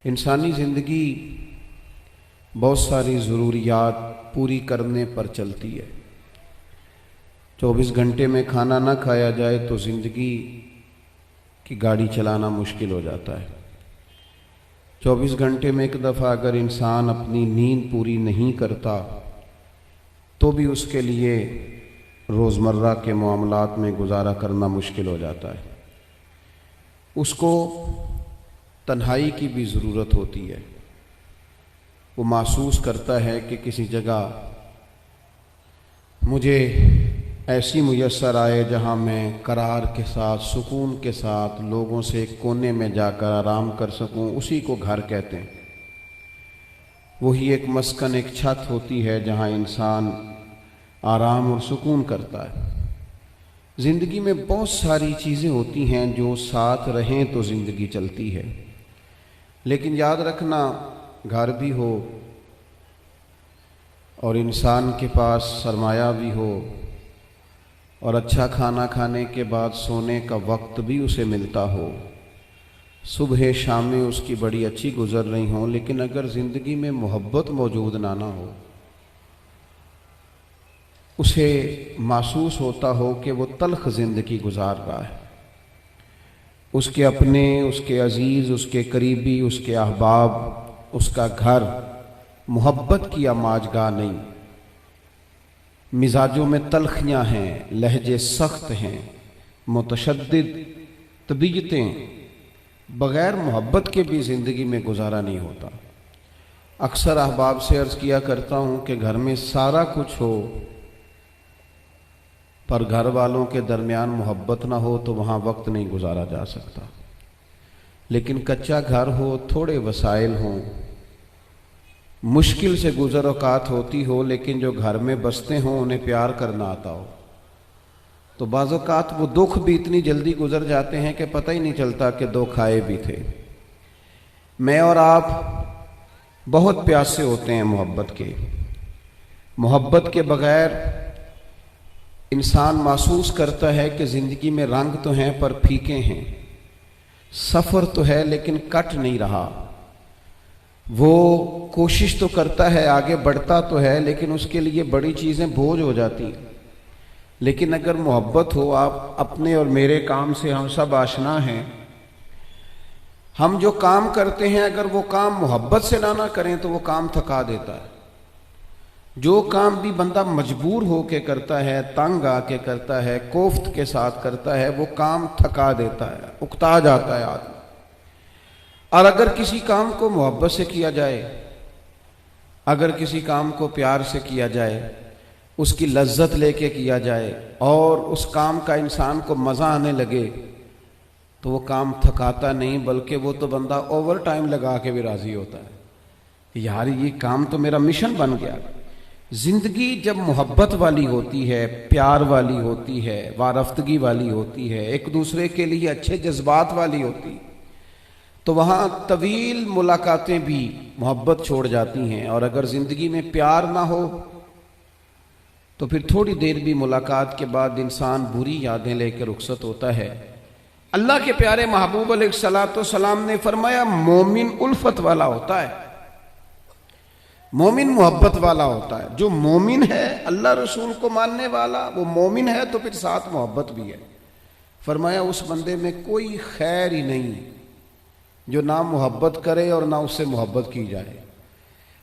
इंसानी ज़िंदगी बहुत सारी ज़रूरियात पूरी करने पर चलती है। 24 घंटे में खाना ना खाया जाए तो ज़िंदगी की गाड़ी चलाना मुश्किल हो जाता है। 24 घंटे में एक दफ़ा अगर इंसान अपनी नींद पूरी नहीं करता तो भी उसके लिए रोज़मर्रा के मामलात में गुजारा करना मुश्किल हो जाता है। उसको तन्हाई की भी ज़रूरत होती है। वो महसूस करता है कि किसी जगह मुझे ऐसी मुयस्सर आए जहाँ मैं करार के साथ, सुकून के साथ लोगों से एक कोने में जाकर आराम कर सकूँ। उसी को घर कहते हैं। वही एक मस्कन, एक छत होती है जहाँ इंसान आराम और सुकून करता है। ज़िंदगी में बहुत सारी चीज़ें होती हैं जो साथ रहें तो ज़िंदगी चलती है। लेकिन याद रखना, घर भी हो और इंसान के पास सरमाया भी हो और अच्छा खाना खाने के बाद सोने का वक्त भी उसे मिलता हो, सुबह शामें उसकी बड़ी अच्छी गुजर रही हों, लेकिन अगर ज़िंदगी में मोहब्बत मौजूद ना हो, उसे महसूस होता हो कि वो तल्ख ज़िंदगी गुजार रहा है। उसके अपने, उसके अजीज़, उसके करीबी, उसके अहबाब, उसका घर मोहब्बत की आमाजगाह नहीं। मिजाजों में तलखियाँ हैं, लहजे सख्त हैं, मुतशद्दिद तबीयतें, बग़ैर मोहब्बत के भी ज़िंदगी में गुजारा नहीं होता। अक्सर अहबाब से अर्ज़ किया करता हूँ कि घर में सारा कुछ हो पर घर वालों के दरमियान मोहब्बत ना हो तो वहाँ वक्त नहीं गुजारा जा सकता। लेकिन कच्चा घर हो, थोड़े वसाइल हों, मुश्किल से गुज़र औकात होती हो, लेकिन जो घर में बसते हों उन्हें प्यार करना आता हो, तो बाज़ औक़ात वो दुख भी इतनी जल्दी गुज़र जाते हैं कि पता ही नहीं चलता कि दुख आए भी थे। मैं और आप बहुत प्यासे होते हैं मोहब्बत के। मोहब्बत के बग़ैर इंसान महसूस करता है कि ज़िंदगी में रंग तो हैं पर फीके हैं, सफ़र तो है लेकिन कट नहीं रहा। वो कोशिश तो करता है, आगे बढ़ता तो है, लेकिन उसके लिए बड़ी चीज़ें बोझ हो जाती हैं। लेकिन अगर मोहब्बत हो, आप अपने और मेरे काम से हम सब आशना हैं। हम जो काम करते हैं अगर वो काम मोहब्बत से ना करें तो वो काम थका देता है। जो काम भी बंदा मजबूर होके करता है, तंग आके करता है, कोफ्त के साथ करता है, वो काम थका देता है, उकता जाता है आदमी। और अगर किसी काम को मोहब्बत से किया जाए, अगर किसी काम को प्यार से किया जाए, उसकी लज्जत लेके किया जाए और उस काम का इंसान को मज़ा आने लगे, तो वो काम थकाता नहीं, बल्कि वो तो बंदा ओवर टाइम लगा के भी राज़ी होता है। यार ये काम तो मेरा मिशन बन गया। ज़िंदगी जब मोहब्बत वाली होती है, प्यार वाली होती है, वारफ्तगी वाली होती है, एक दूसरे के लिए अच्छे जज्बात वाली होती, तो वहाँ तवील मुलाकातें भी मोहब्बत छोड़ जाती हैं। और अगर ज़िंदगी में प्यार ना हो तो फिर थोड़ी देर भी मुलाकात के बाद इंसान बुरी यादें लेकर रुखसत होता है। अल्लाह के प्यारे महबूब अलैहिस्सलाम ने फरमाया, मोमिन उल्फत वाला होता है, मोमिन मोहब्बत वाला होता है। जो मोमिन है, अल्लाह रसूल को मानने वाला, वो मोमिन है तो फिर साथ मोहब्बत भी है। फरमाया उस बंदे में कोई खैर ही नहीं जो ना मोहब्बत करे और ना उससे मोहब्बत की जाए।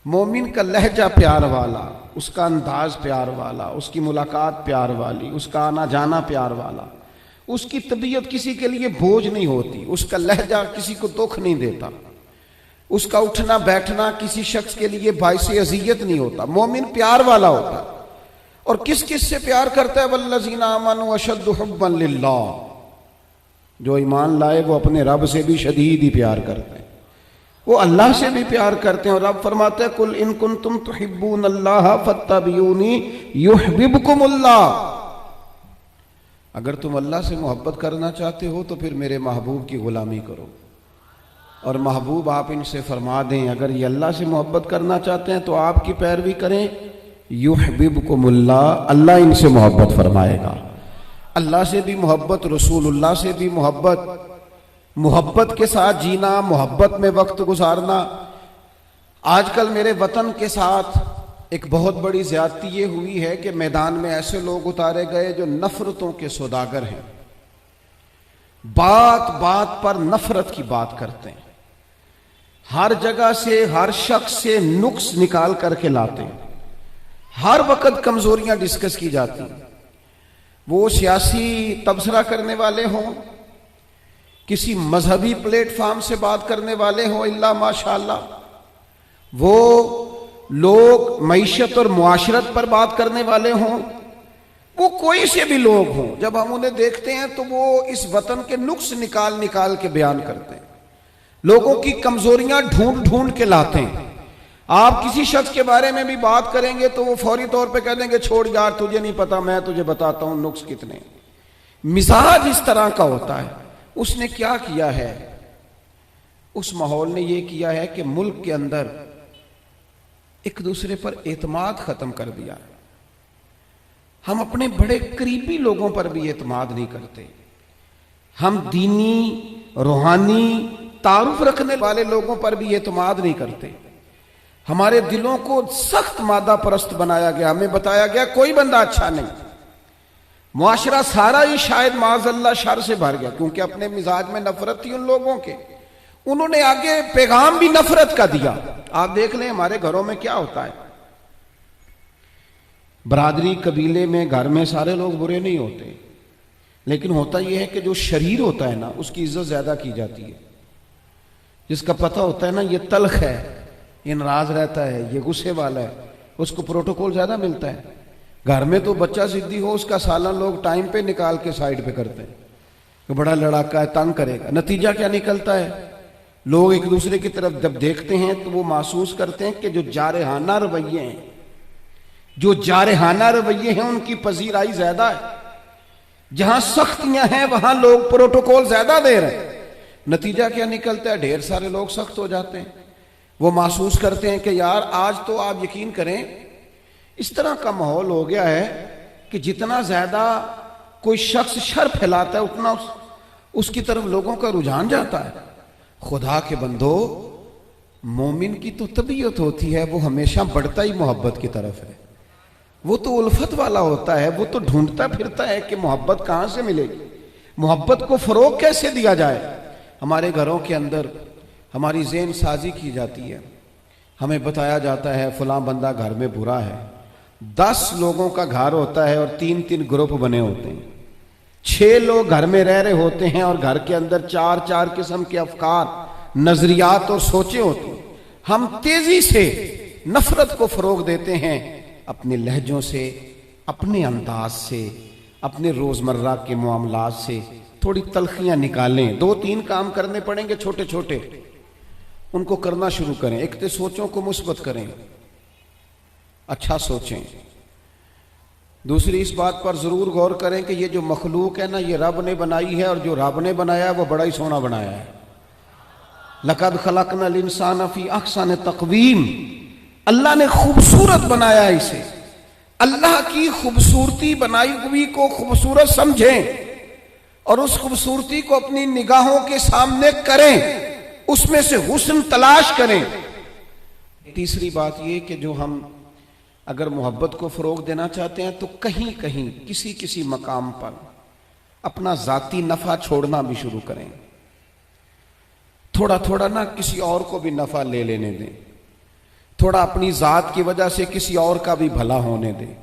मोमिन का लहजा प्यार वाला, उसका अंदाज प्यार वाला, उसकी मुलाकात प्यार वाली, उसका आना जाना प्यार वाला, उसकी तबीयत किसी के लिए बोझ नहीं होती, उसका लहजा किसी को दुख नहीं देता, उसका उठना बैठना किसी शख्स के लिए बाइस अजियत नहीं होता। मोमिन प्यार वाला होता है। और किस किस से प्यार करता है? वल्लज़ीना आमनू अशद्दु हुब्बन लिल्लाह। जो ईमान लाए वो अपने रब से भी शदीद ही प्यार करते हैं, वो अल्लाह से भी प्यार करते हैं। और रब फरमाते हैं, कुल इन कुंतुम तुहिब्बूनल्लाह फत्तबिऊनी युहबिबकुमुल्लाह। अगर तुम अल्लाह से मोहब्बत करना चाहते हो तो फिर मेरे महबूब की गुलामी करो। और महबूब आप इनसे फरमा दें, अगर ये अल्लाह से मोहब्बत करना चाहते हैं तो आपकी पैरवी करें, युहबिबकुमुल्लाह, अल्लाह इनसे मोहब्बत फरमाएगा। अल्लाह से भी मोहब्बत, रसूलुल्लाह से भी मोहब्बत, मोहब्बत के साथ जीना, मोहब्बत में वक्त गुजारना। आजकल मेरे वतन के साथ एक बहुत बड़ी ज्यादती ये हुई है कि मैदान में ऐसे लोग उतारे गए जो नफरतों के सौदागर हैं, बात बात पर नफरत की बात करते हैं, हर जगह से हर शख्स से नुक्स निकाल करके लाते हैं, हर वक्त कमजोरियां डिस्कस की जाती हैं। वो सियासी तबसरा करने वाले हों, किसी मजहबी प्लेटफॉर्म से बात करने वाले हों, इल्ला माशाअल्लाह, वो लोग मईशत और मुआशरत पर बात करने वाले हों, वो कोई से भी लोग हों, जब हम उन्हें देखते हैं तो वो इस वतन के नुक्स निकाल निकाल के बयान करते हैं, लोगों की कमजोरियां ढूंढ ढूंढ के लाते हैं। आप किसी शख्स के बारे में भी बात करेंगे तो वो फौरी तौर पे कह देंगे छोड़ यार, तुझे नहीं पता, मैं तुझे बताता हूं नुक्स कितने। मिजाज इस तरह का होता है। उसने क्या किया है, उस माहौल ने यह किया है कि मुल्क के अंदर एक दूसरे पर एतमाद खत्म कर दिया। हम अपने बड़े करीबी लोगों पर भी एतमाद नहीं करते। हम दीनी रूहानी तारुफ रखने वाले लोगों पर भी एतमाद नहीं करते। हमारे दिलों को सख्त मादा परस्त बनाया गया। हमें बताया गया कोई बंदा अच्छा नहीं। मुआशरा सारा ही शायद माज़अल्लाह शर से भर गया, क्योंकि अपने मिजाज में नफरत थी उन लोगों के। उन्होंने आगे पैगाम भी नफरत का दिया। आप देख लें हमारे घरों में क्या होता है। बरादरी कबीले में घर में सारे लोग बुरे नहीं होते, लेकिन होता यह है कि जो शरीर होता है ना, उसकी इज्जत ज्यादा की जाती है। जिसका पता होता है ना ये तल्ख है, ये नाराज रहता है, ये गुस्से वाला है, उसको प्रोटोकॉल ज्यादा मिलता है। घर में तो बच्चा जिद्दी हो, उसका सालन लोग टाइम पे निकाल के साइड पे करते हैं कि बड़ा लड़ाका है, तंग करेगा। नतीजा क्या निकलता है, लोग एक दूसरे की तरफ जब देखते हैं तो वो महसूस करते हैं कि जो जारहाना रवैये हैं, जो जारहाना रवैये हैं उनकी पजीराई ज्यादा है। जहां सख्तियां हैं वहां लोग प्रोटोकॉल ज्यादा दे रहे हैं। नतीजा क्या निकलता है, ढेर सारे लोग सख्त हो जाते हैं। वो महसूस करते हैं कि यार आज तो आप यकीन करें इस तरह का माहौल हो गया है कि जितना ज्यादा कोई शख्स शर फैलाता है उतना उसकी तरफ लोगों का रुझान जाता है। खुदा के बंदो, मोमिन की तो तबीयत होती है, वो हमेशा बढ़ता ही मोहब्बत की तरफ है। वो तो उल्फत वाला होता है, वो तो ढूंढता फिरता है कि मोहब्बत कहां से मिलेगी, मोहब्बत को फरोग कैसे दिया जाए। हमारे घरों के अंदर हमारी ज़हन साजी की जाती है। हमें बताया जाता है फलां बंदा घर में बुरा है। 10 लोगों का घर होता है और 3-3 ग्रुप बने होते हैं। 6 लोग घर में रह रहे होते हैं और घर के अंदर 4-4 किस्म के अफकार, नजरियात और सोचे होती हैं। हम तेजी से नफरत को फरोग देते हैं अपने लहजों से, अपने अंदाज से, अपने रोजमर्रा के मामलात से। थोड़ी तलखियां निकालें, 2-3 काम करने पड़ेंगे छोटे छोटे, उनको करना शुरू करें। एक तो सोचों को मुस्बत करें, अच्छा सोचें। दूसरी इस बात पर जरूर गौर करें कि ये जो मखलूक है ना, ये रब ने बनाई है, और जो रब ने बनाया है वो बड़ा ही सोना बनाया है। लक़द खलक़नल इंसान फी अहसन तक़वीम, अल्लाह ने खूबसूरत बनाया है इसे। अल्लाह की खूबसूरती बनाई हुई को खूबसूरत समझें और उस खूबसूरती को अपनी निगाहों के सामने करें, उसमें से हुस्न तलाश करें। तीसरी बात यह कि जो हम अगर मोहब्बत को फरोग देना चाहते हैं तो कहीं कहीं किसी किसी मकाम पर अपना जाती नफा छोड़ना भी शुरू करें। थोड़ा थोड़ा ना किसी और को भी नफा ले लेने दें, थोड़ा अपनी जात की वजह से किसी और का भी भला होने दें।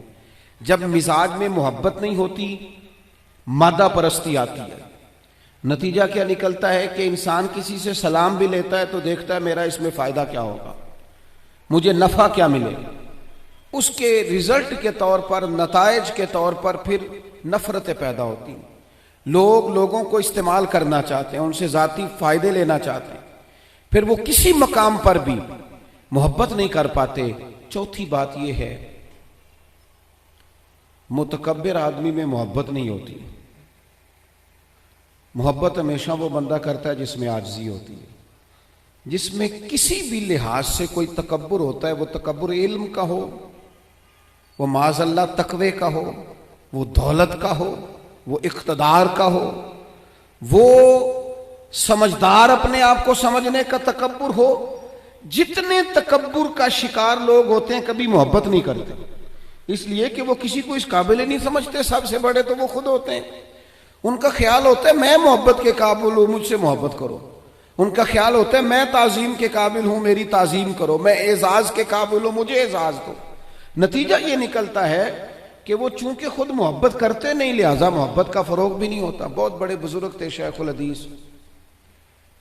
जब मिजाज में मोहब्बत नहीं होती, मादा परस्ती आती है। नतीजा क्या निकलता है कि इंसान किसी से सलाम भी लेता है तो देखता है मेरा इसमें फायदा क्या होगा, मुझे नफा क्या मिलेगा। उसके रिजल्ट के तौर पर, नताइज के तौर पर फिर नफरतें पैदा होती हैं। लोग लोगों को इस्तेमाल करना चाहते हैं, उनसे जाती फायदे लेना चाहते हैं, फिर वो किसी मकाम पर भी मोहब्बत नहीं कर पाते। चौथी बात यह है, मुतकब्बिर आदमी में मोहब्बत नहीं होती। मोहब्बत हमेशा वो बंदा करता है जिसमें आजिज़ी होती है, जिसमें किसी भी लिहाज से कोई तकब्बुर होता है। वो तकब्बुर इल्म का हो, वो माज़अल्लाह तकवे का हो, वो दौलत का हो, वो इक़्तिदार का हो, वो समझदार अपने आप को समझने का तकब्बुर हो। जितने तकब्बुर का शिकार लोग होते हैं कभी मोहब्बत नहीं करते, इसलिए कि वो किसी को इस काबिल ही नहीं समझते। सबसे बड़े तो वो खुद होते हैं। उनका ख्याल होता है मैं मोहब्बत के काबिल हूं, मुझसे मोहब्बत करो। उनका ख्याल होता है मैं ताजीम के काबिल हूं, मेरी ताजीम करो। मैं एजाज के काबिल हूं, मुझे एजाज दो। नतीजा ये निकलता है कि वो चूंकि खुद मोहब्बत करते नहीं, लिहाजा मोहब्बत का फरोग भी नहीं होता। बहुत बड़े बुजुर्ग थे शेखुल हदीस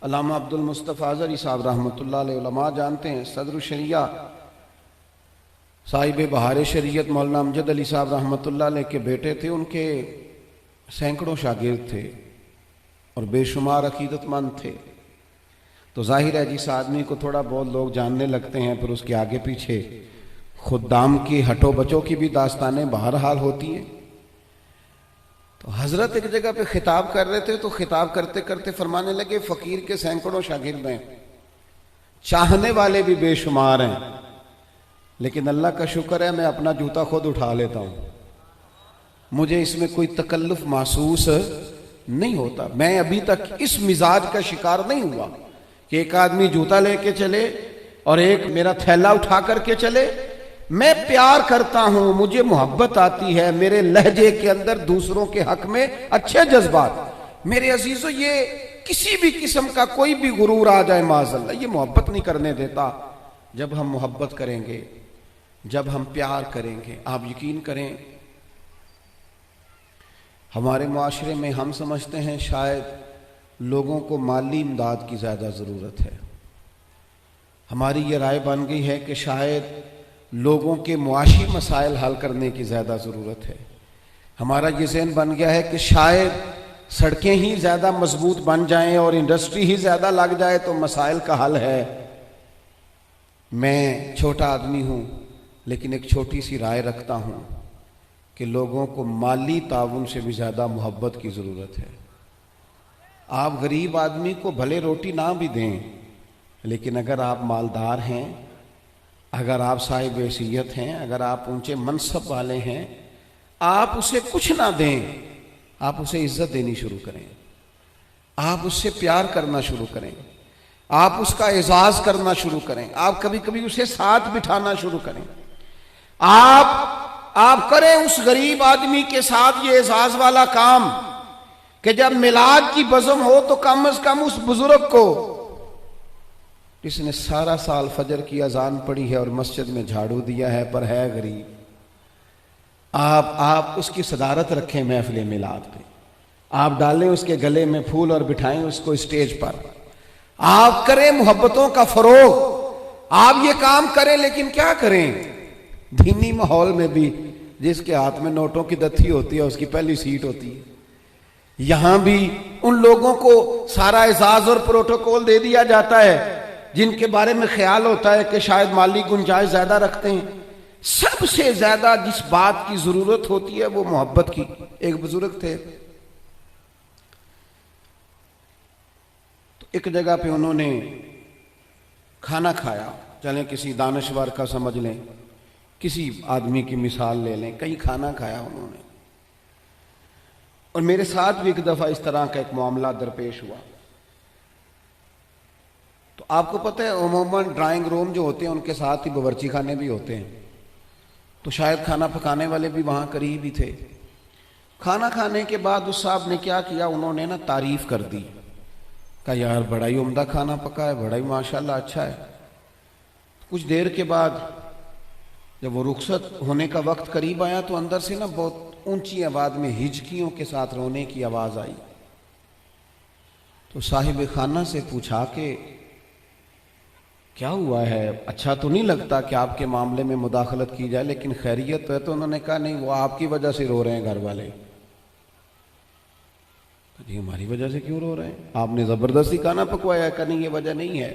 अल्लामा अब्दुल मुस्तफ़ा अज़हरी साहब रहमतुल्लाह अलैह, उलमा जानते हैं, सदर शरिया साहिब बहार शरीयत मौलाना अमजद अली साहब रहमतुल्लाह अलैह के बेटे थे। उनके सैकड़ों शागिर्द थे और बेशुमार अकीदतमंद थे। तो जाहिर है जिस आदमी को थोड़ा बहुत लोग जानने लगते हैं फिर उसके आगे पीछे खुद्दाम की हटो बचो की भी दास्तानें बहरहाल होती हैं। तो हजरत एक जगह पे खिताब कर रहे थे, तो खिताब करते करते फरमाने लगे फकीर के सैकड़ों शागिर्द हैं, चाहने वाले भी बेशुमार हैं, लेकिन अल्लाह का शुक्र है मैं अपना जूता खुद उठा लेता हूं, मुझे इसमें कोई तकल्लुफ महसूस नहीं होता। मैं अभी तक इस मिजाज का शिकार नहीं हुआ कि एक आदमी जूता लेके चले और एक मेरा थैला उठा करके चले। मैं प्यार करता हूं, मुझे मोहब्बत आती है, मेरे लहजे के अंदर दूसरों के हक में अच्छे जज्बात। मेरे अजीजों, ये किसी भी किस्म का कोई भी गुरूर आ जाए माज़अल्लाह, ये मोहब्बत नहीं करने देता। जब हम मोहब्बत करेंगे, जब हम प्यार करेंगे, आप यकीन करें हमारे मुआशरे में हम समझते हैं शायद लोगों को माली इमदाद की ज़्यादा ज़रूरत है। हमारी ये राय बन गई है कि शायद लोगों के मुआशी मसाइल हल करने की ज़्यादा ज़रूरत है। हमारा ये ज़हन बन गया है कि शायद सड़कें ही ज़्यादा मजबूत बन जाएं और इंडस्ट्री ही ज़्यादा लग जाए तो मसाइल का हल है। मैं छोटा आदमी हूँ लेकिन एक छोटी सी राय रखता हूँ कि लोगों को माली ताउन से भी ज़्यादा मोहब्बत की ज़रूरत है। आप गरीब आदमी को भले रोटी ना भी दें, लेकिन अगर आप मालदार हैं, अगर आप साहिब हैसियत हैं, अगर आप ऊंचे मनसब वाले हैं, आप उसे कुछ ना दें, आप उसे इज्जत देनी शुरू करें, आप उससे प्यार करना शुरू करें, आप उसका एजाज करना शुरू करें, आप कभी कभी उसे साथ बिठाना शुरू करें। आप करें उस गरीब आदमी के साथ ये एजाज वाला काम कि जब मिलाद की बज़म हो तो कम से कम उस बुजुर्ग को जिसने सारा साल फजर की अजान पढ़ी है और मस्जिद में झाड़ू दिया है पर है गरीब, आप उसकी सदारत रखें महफिल मिलाद पे, आप डालें उसके गले में फूल और बिठाएं उसको स्टेज पर, आप करें मोहब्बतों का फरोग, आप ये काम करें। लेकिन क्या करें, दीनी माहौल में भी जिसके हाथ में नोटों की दत्थी होती है उसकी पहली सीट होती है। यहां भी उन लोगों को सारा एजाज और प्रोटोकॉल दे दिया जाता है जिनके बारे में ख्याल होता है कि शायद माली गुंजाइश ज्यादा रखते हैं। सबसे ज्यादा जिस बात की जरूरत होती है वो मोहब्बत की। एक बुजुर्ग थे, तो एक जगह पे उन्होंने खाना खाया, चलें किसी दानश्वर का समझ लें, किसी आदमी की मिसाल ले लें, कहीं खाना खाया उन्होंने। और मेरे साथ भी एक दफा इस तरह का एक मामला दरपेश हुआ। तो आपको पता है उमूमन ड्राइंग रूम जो होते हैं उनके साथ ही बावर्ची खाने भी होते हैं, तो शायद खाना पकाने वाले भी वहां करीब ही थे। खाना खाने के बाद उस साहब ने क्या किया, उन्होंने ना तारीफ कर दी, कहा यार बड़ा ही उम्दा खाना पका है, बड़ा ही माशाल्लाह अच्छा है। कुछ देर के बाद जब वो रुखसत होने का वक्त करीब आया तो अंदर से ना बहुत ऊंची आवाज में हिचकियों के साथ रोने की आवाज आई। तो साहिब खाना से पूछा कि क्या हुआ है, अच्छा तो नहीं लगता कि आपके मामले में मुदाखलत की जाए, लेकिन खैरियत है? तो उन्होंने कहा नहीं, वो आपकी वजह से रो रहे हैं घर वाले। तो जी हमारी वजह से क्यों रो रहे हैं, आपने जबरदस्ती खाना पकवाया? का नहीं, ये वजह नहीं है,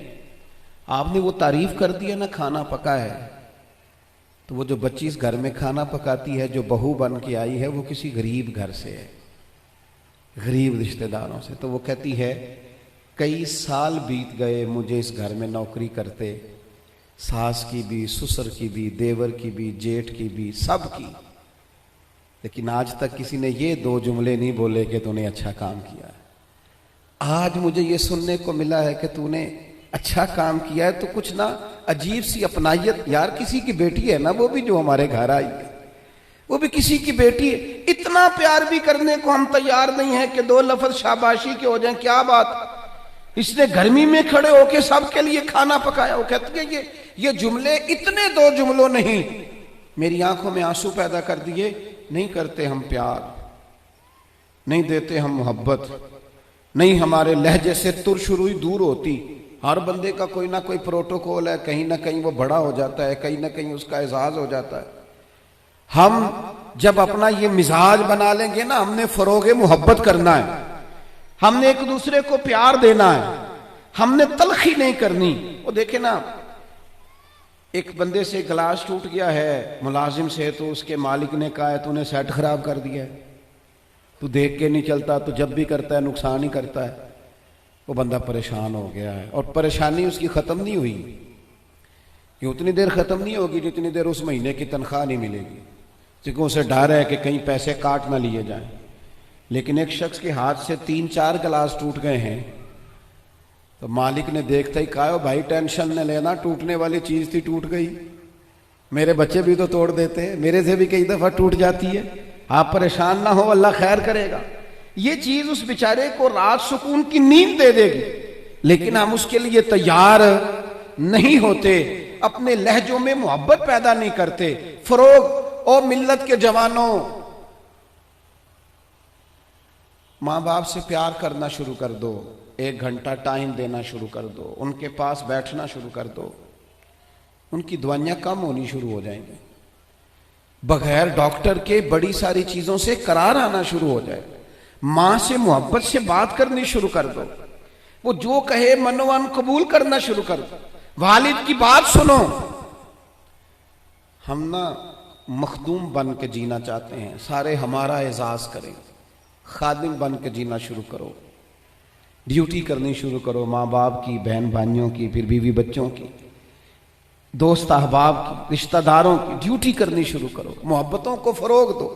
आपने वो तारीफ कर दिया ना खाना पका है। तो वो जो बच्ची इस घर में खाना पकाती है, जो बहू बन के आई है, वो किसी गरीब घर से है, गरीब रिश्तेदारों से। तो वो कहती है कई साल बीत गए मुझे इस घर में नौकरी करते, सास की भी, ससुर की भी, देवर की भी, जेठ की भी, सब की, लेकिन आज तक किसी ने ये दो जुमले नहीं बोले कि तूने अच्छा काम किया। आज मुझे ये सुनने को मिला है कि तूने अच्छा काम किया है, तो कुछ ना अजीब सी अपनाइयत, यार किसी की बेटी है ना, वो भी जो हमारे घर आई है, वो भी किसी की बेटी है। इतना प्यार भी करने को हम तैयार नहीं है कि 2 लफ्ज शाबाशी के हो जाएं। क्या बात, इसने गर्मी में खड़े होके सबके लिए खाना पकाया। वो कहती है ये जुमले इतने 2 जुमलों नहीं, मेरी आंखों में आंसू पैदा कर दिए। नहीं करते हम प्यार, नहीं देते हम मोहब्बत, नहीं हमारे लहजे से तुरशुरुई दूर होती। हर बंदे का कोई ना कोई प्रोटोकॉल है, कहीं ना कहीं वो बड़ा हो जाता है, कहीं ना कहीं उसका एजाज हो जाता है। हम जब अपना ये मिजाज बना लेंगे ना, हमने फरोगे मोहब्बत करना है, हमने एक दूसरे को प्यार देना है, हमने तलखी नहीं करनी। वो देखे ना, एक बंदे से गिलास टूट गया है मुलाजिम से, तो उसके मालिक ने कहा है तूने सेट खराब कर दिया है, तू देख के नहीं चलता, तो जब भी करता है नुकसान ही करता है। वो बंदा परेशान हो गया है, और परेशानी उसकी खत्म नहीं हुई। ये उतनी देर खत्म नहीं होगी जितनी देर उस महीने की तनख्वाह नहीं मिलेगी, क्योंकि उसे डर है कि कहीं पैसे काट ना लिए जाएं। लेकिन एक शख्स के हाथ से 3-4 गिलास टूट गए हैं, तो मालिक ने देखते ही कहा भाई टेंशन न लेना, टूटने वाली चीज थी टूट गई, मेरे बच्चे भी तो तोड़ देते हैं, मेरे से भी कई दफा टूट जाती है, आप परेशान ना हो, अल्लाह खैर करेगा। ये चीज उस बेचारे को रात सुकून की नींद दे देगी, लेकिन हम उसके लिए तैयार नहीं होते, अपने लहजों में मोहब्बत पैदा नहीं करते। फरोग और मिल्लत के जवानों, मां बाप से प्यार करना शुरू कर दो, 1 घंटा टाइम देना शुरू कर दो, उनके पास बैठना शुरू कर दो, उनकी दवाइयां कम होनी शुरू हो जाएंगी। बगैर डॉक्टर के बड़ी सारी चीजों से करार आना शुरू हो जाए। मां से मोहब्बत से बात करनी शुरू कर दो, वो जो कहे मनोवन कबूल करना शुरू कर दो, वालिद की बात सुनो। हम ना मखदूम बन के जीना चाहते हैं, सारे हमारा एजाज करें, खादिम बन के जीना शुरू करो, ड्यूटी करनी शुरू करो, माँ बाप की, बहन भाइयों की, फिर बीवी बच्चों की, दोस्त अहबाब की, रिश्तेदारों की ड्यूटी करनी शुरू करो, मोहब्बतों को फरोग दो।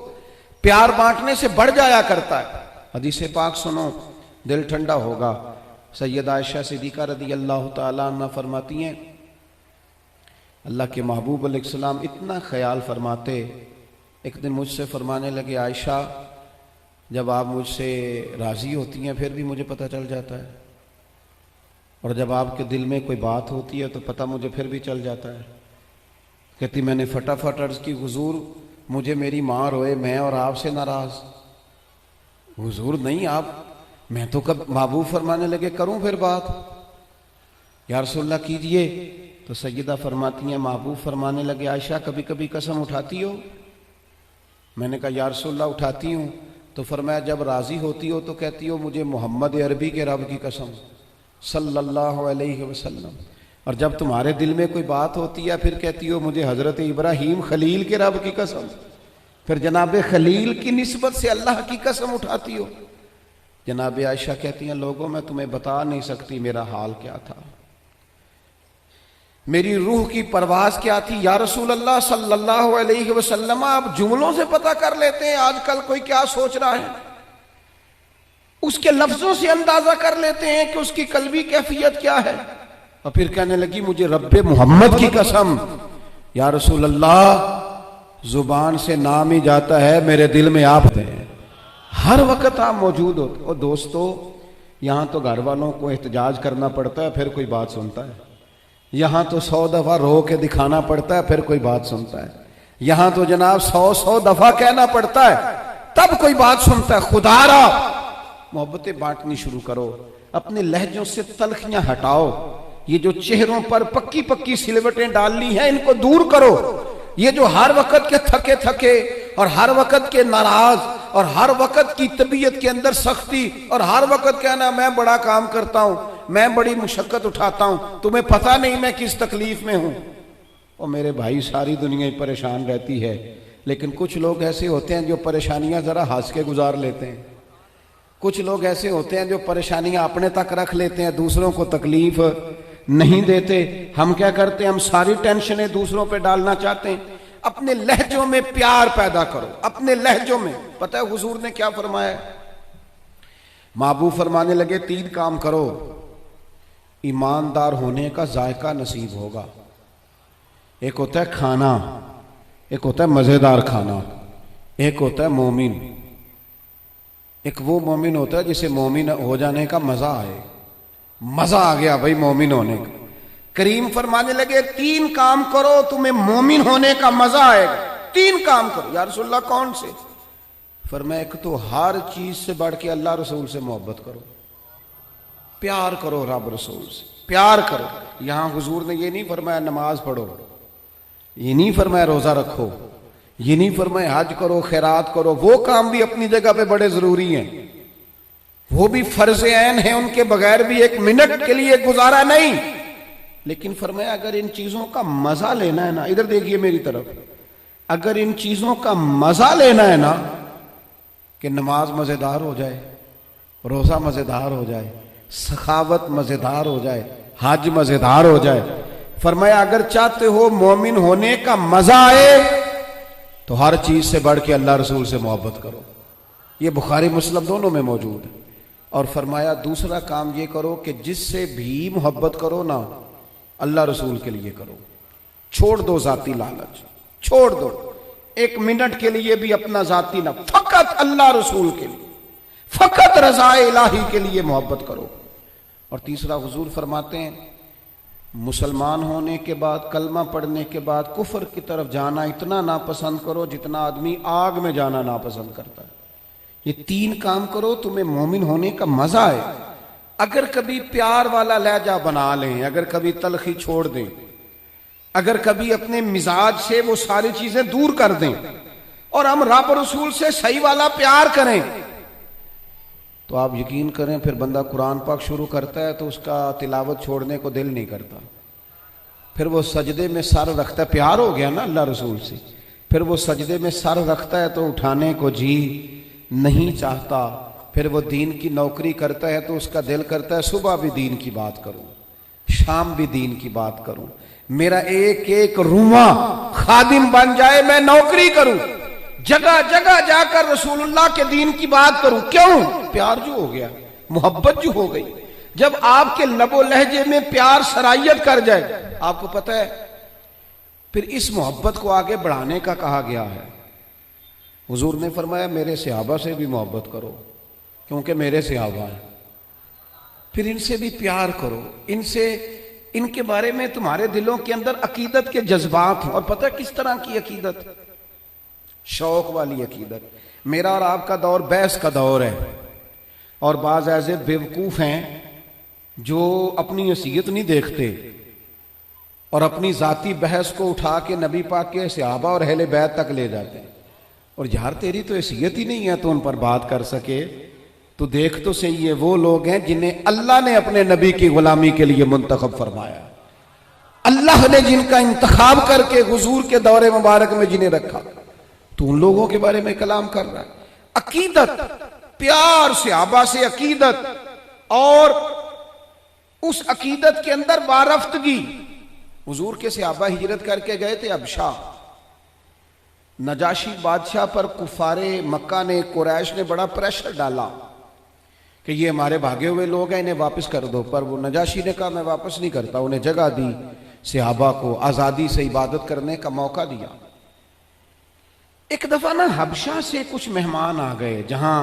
प्यार बांटने से बढ़ जाया करता है। हदीस पाक सुनो, दिल ठंडा होगा। सैयदा आयशा सिद्दीका रदी अल्लाह ताला अन्हा फरमाती हैं, अल्लाह के महबूब अलैहिस्सलाम इतना ख्याल फरमाते, एक दिन मुझसे फरमाने लगे, आयशा जब आप मुझसे राजी होती हैं फिर भी मुझे पता चल जाता है, और जब आपके दिल में कोई बात होती है तो पता मुझे फिर भी चल जाता है। कहती मैंने फटाफट अर्ज की, हुजूर मुझे मेरी माँ रोए, मैं और आपसे नाराज। हुजूर नहीं आप, मैं तो कब महबूब फरमाने लगे करूं फिर बात, या रसूलल्लाह कीजिए। तो सैयदा फरमाती हैं, महबूब फरमाने लगे, आयशा कभी कभी कसम उठाती हो? मैंने कहा या रसूलल्लाह उठाती हूं। तो फरमाया जब राजी होती हो तो कहती हो मुझे मोहम्मद अरबी के रब की कसम सल्लल्लाहु अलैहि वसल्लम, और जब तुम्हारे दिल में कोई बात होती है फिर कहती हो मुझे हजरत इब्राहीम खलील के रब की कसम, फिर जनाब खलील की निस्बत से अल्लाह की कसम उठाती हो। जनाब आयशा कहती हैं, लोगों मैं तुम्हें बता नहीं सकती मेरा हाल क्या था, मेरी रूह की परवाज क्या थी। या रसूल अल्लाह सल्लल्लाहु अलैहि वसल्लम, आप जुमलों से पता कर लेते हैं आजकल कोई क्या सोच रहा है, उसके लफ्जों से अंदाजा कर लेते हैं कि उसकी कल्बी कैफियत क्या है। और फिर कहने लगी मुझे रब्बे मोहम्मद की कसम, या रसूल अल्लाह जुबान से नाम ही जाता है, मेरे दिल में आप हैं, हर वक्त आप मौजूद होते। और दोस्तों यहां तो घर वालों को एहतजाज करना पड़ता है फिर कोई बात सुनता है, यहां तो 100 दफा रो के दिखाना पड़ता है फिर कोई बात सुनता है, यहां तो जनाब 100 दफा कहना पड़ता है तब कोई बात सुनता है। खुदारा मोहब्बतें बांटनी शुरू करो, अपने लहजों से तलखियां हटाओ, ये जो चेहरों पर पक्की पक्की सिलवटें डालनी है इनको दूर करो। ये जो हर वक्त के थके थके और हर वक्त के नाराज और हर वक्त की तबीयत के अंदर सख्ती और हर वक्त कहना मैं बड़ा काम करता हूं, मैं बड़ी मुशक्कत उठाता हूं, तुम्हें पता नहीं मैं किस तकलीफ में हूं। और मेरे भाई सारी दुनिया ही परेशान रहती है, लेकिन कुछ लोग ऐसे होते हैं जो परेशानियां जरा हंस के गुजार लेते हैं, कुछ लोग ऐसे होते हैं जो परेशानियां अपने तक रख लेते हैं, दूसरों को तकलीफ नहीं देते। हम क्या करते हैं, हम सारी टेंशनें दूसरों पे डालना चाहते हैं। अपने लहजों में प्यार पैदा करो, अपने लहजों में। पता है हुजूर ने क्या फरमाया, महबूब फरमाने लगे 3 काम करो, ईमानदार होने का जायका नसीब होगा। एक होता है खाना, एक होता है मजेदार खाना, एक होता है मोमिन। एक वो मोमिन होता है जिसे मोमिन हो जाने का मजा आए, मजा आ गया भाई मोमिन होने का। करीम फरमाने लगे 3 काम करो तुम्हें मोमिन होने का मजा आएगा। 3 काम करो। या रसूलल्लाह कौन से? फरमाया एक तो हर चीज से बढ़ के अल्लाह रसूल से मोहब्बत करो, प्यार करो, रब रसूल से प्यार करो। यहां हुजूर ने ये नहीं फरमाया नमाज पढ़ो, ये नहीं फरमाया रोजा रखो, ये नहीं फरमाया हज करो, खैरात करो। वो काम भी अपनी जगह पे बड़े जरूरी हैं, वो भी फर्ज ऐन है, उनके बगैर भी 1 मिनट के लिए गुजारा नहीं। लेकिन फरमाया अगर इन चीजों का मजा लेना है ना, इधर देखिए मेरी तरफ, अगर इन चीजों का मजा लेना है ना, कि नमाज मजेदार हो जाए, रोजा मजेदार हो जाए, सखावत मजेदार हो जाए, हज मजेदार हो जाए, फरमाया अगर चाहते हो मोमिन होने का मजा आए तो हर चीज से बढ़ के अल्लाह रसूल से मोहब्बत करो। ये बुखारी मुस्लिम दोनों में मौजूद है। और फरमाया दूसरा काम ये करो कि जिससे भी मोहब्बत करो ना, अल्लाह रसूल के लिए करो। छोड़ दो जाती लालच, छोड़ दो 1 मिनट के लिए भी अपना जाती ना, फकत अल्लाह रसूल के लिए, फकत रज़ा इलाही के लिए मोहब्बत करो। और तीसरा हुजूर फरमाते हैं मुसलमान होने के बाद, कलमा पढ़ने के बाद कुफर की तरफ जाना इतना नापसंद करो जितना आदमी आग में जाना नापसंद करता है। ये 3 काम करो तुम्हें मोमिन होने का मजा आए। अगर कभी प्यार वाला लहजा बना लें, अगर कभी तलखी छोड़ दें, अगर कभी अपने मिजाज से वो सारी चीजें दूर कर दें और हम रब रसूल से सही वाला प्यार करें, तो आप यकीन करें फिर बंदा कुरान पाक शुरू करता है तो उसका तिलावत छोड़ने को दिल नहीं करता। फिर वो सजदे में सर रखता है, प्यार हो गया ना अल्लाह रसूल से, फिर वो सजदे में सर रखता है तो उठाने को जी नहीं चाहता। फिर वो दीन की नौकरी करता है तो उसका दिल करता है सुबह भी दीन की बात करूं, शाम भी दीन की बात करूं, मेरा एक एक रुमा खादिम बन जाए, मैं नौकरी करूं, जगह जगह जाकर रसूलुल्लाह के दीन की बात करूं। क्यों? प्यार जो हो गया, मोहब्बत जो हो गई। जब आपके लबो लहजे में प्यार सरायत कर जाए, आपको पता है फिर इस मोहब्बत को आगे बढ़ाने का कहा गया है। हुजूर ने फरमाया मेरे सहाबा से भी मोहब्बत करो क्योंकि मेरे सहाबा हैं, फिर इनसे भी प्यार करो, इनसे, इनके बारे में तुम्हारे दिलों के अंदर अकीदत के जज्बात हैं। और पता है किस तरह की अकीदत? शौक वाली अकीदत। मेरा और आपका दौर बहस का दौर है और बाज ऐसे बेवकूफ हैं जो अपनी हैसियत नहीं देखते और अपनी जाती बहस को उठा के नबी पाक के सहाबा और अहले बैत तक ले जाते हैं। और यार तेरी तो हैसियत ही नहीं है तो उन पर बात कर सके, तो देख तो सही है वो लोग हैं जिन्हें अल्लाह ने अपने नबी की गुलामी के लिए मुंतखब फरमाया, अल्लाह ने जिनका इंतखाब करके हुजूर के दौरे मुबारक में जिन्हें रखा, तो उन लोगों के बारे में कलाम कर रहा है। अकीदत, प्यार सहाबा से अकीदत, और उस अकीदत के अंदर वारफ्तगी। हुजूर के सहाबा हिजरत करके गए थे अबशा, नजाशी बादशाह पर कुफारे मक्का ने, कुरैश ने बड़ा प्रेशर डाला कि ये हमारे भागे हुए लोग हैं, इन्हें वापस कर दो। पर वो नजाशी ने कहा मैं वापस नहीं करता, उन्हें जगह दी, सहाबा को आजादी से इबादत करने का मौका दिया। एक दफा ना हबशा से कुछ मेहमान आ गए जहां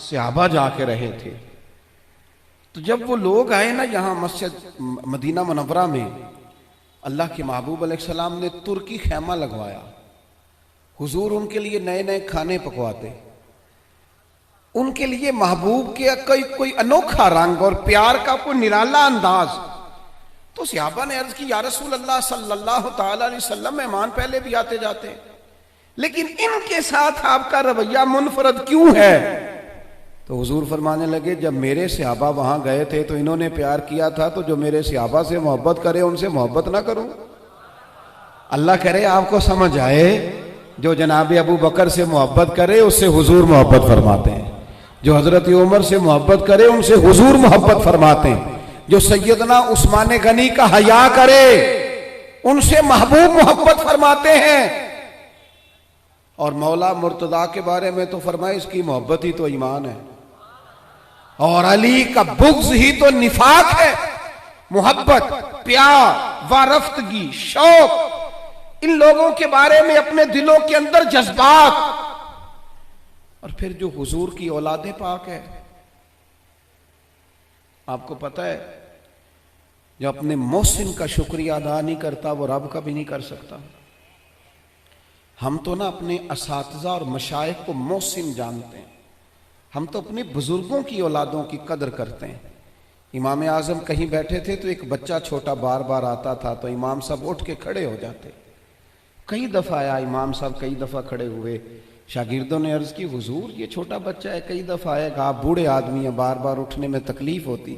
सहाबा जाके रहे थे। तो जब वो लोग आए ना यहाँ मस्जिद मदीना मुनव्वरा में, अल्लाह के महबूब अलैहिस्सलाम ने तुर्की खैमा लगवाया। हुजूर उनके लिए नए नए खाने पकवाते, उनके लिए महबूब के कोई अनोखा रंग और प्यार का कोई निराला अंदाज। तो सहाबा ने अर्ज की या रसूल अल्लाह सल्लल्लाहु तआला अलैहि वसल्लम, मेहमान पहले भी आते जाते हैं लेकिन इनके साथ आपका रवैया मुनफरद क्यों है? तो हुजूर फरमाने लगे जब मेरे सहाबा वहां गए थे तो इन्होंने प्यार किया था, तो जो मेरे सहाबा से मोहब्बत करे उनसे मोहब्बत ना करूं? अल्लाह करे आपको समझ आए। जो जनाब अबू बकर से मोहब्बत करे उससे हुजूर मोहब्बत फरमाते हैं, जो हजरत उमर से मोहब्बत करे उनसे हुजूर मोहब्बत फरमाते हैं, जो सैयदना उस्मान गनी का हया करे उनसे महबूब मोहब्बत फरमाते हैं। और मौला मुर्तदा के बारे में तो फरमाए इसकी मोहब्बत ही तो ईमान है। और अली का बुग़्ज़ ही तो निफाक है। मोहब्बत, प्यार, वारफ्तगी, शौक, इन लोगों के बारे में अपने दिलों के अंदर जज्बात। और फिर जो हुजूर की औलादे पाक है, आपको पता है जो अपने मोहसिन का शुक्रिया अदा नहीं करता वो रब का भी नहीं कर सकता। हम तो ना अपने असातिज़ा और मशाइख को मोहसिन जानते हैं, हम तो अपने बुजुर्गों की औलादों की कदर करते हैं। इमाम आज़म कहीं बैठे थे तो एक बच्चा छोटा बार बार आता था तो इमाम साहब उठ के खड़े हो जाते। कई दफ़ा आया इमाम साहब, कई दफ़ा खड़े हुए। शागिर्दों ने अर्ज़ की, हुजूर ये छोटा बच्चा है, कई दफ़ा आएगा, आप बूढ़े आदमी हैं, बार बार उठने में तकलीफ होती,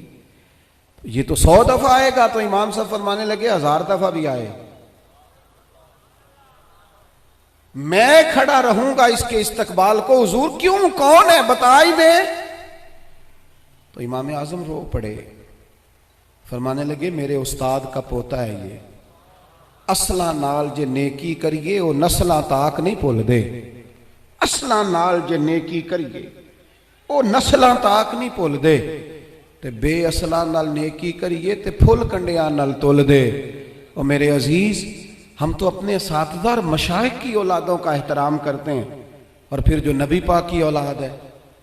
ये तो 100 दफ़ा आएगा। तो इमाम साहब फरमाने लगे 1000 दफ़ा भी आए, मैं खड़ा रहूंगा इसके इस्तकबाल को। हुजूर क्यों, कौन है, बता ही दे। तो इमाम आज़म रो पड़े, फरमाने लगे मेरे उस्ताद का पोता है ये, असला नाल जे नेकी करिए वो नस्ला ताक नहीं भुल दे। असला नाल जे नेकी करिए वो नस्ला ताक नहीं भुल दे, ते बेअसला नाल नेकी करिए ते फुल कंडियां नाल तुल दे। और मेरे अजीज, हम तो अपने साथीदार और मशाइख की औलादों का एहतराम करते हैं, और फिर जो नबी पाक की औलाद है,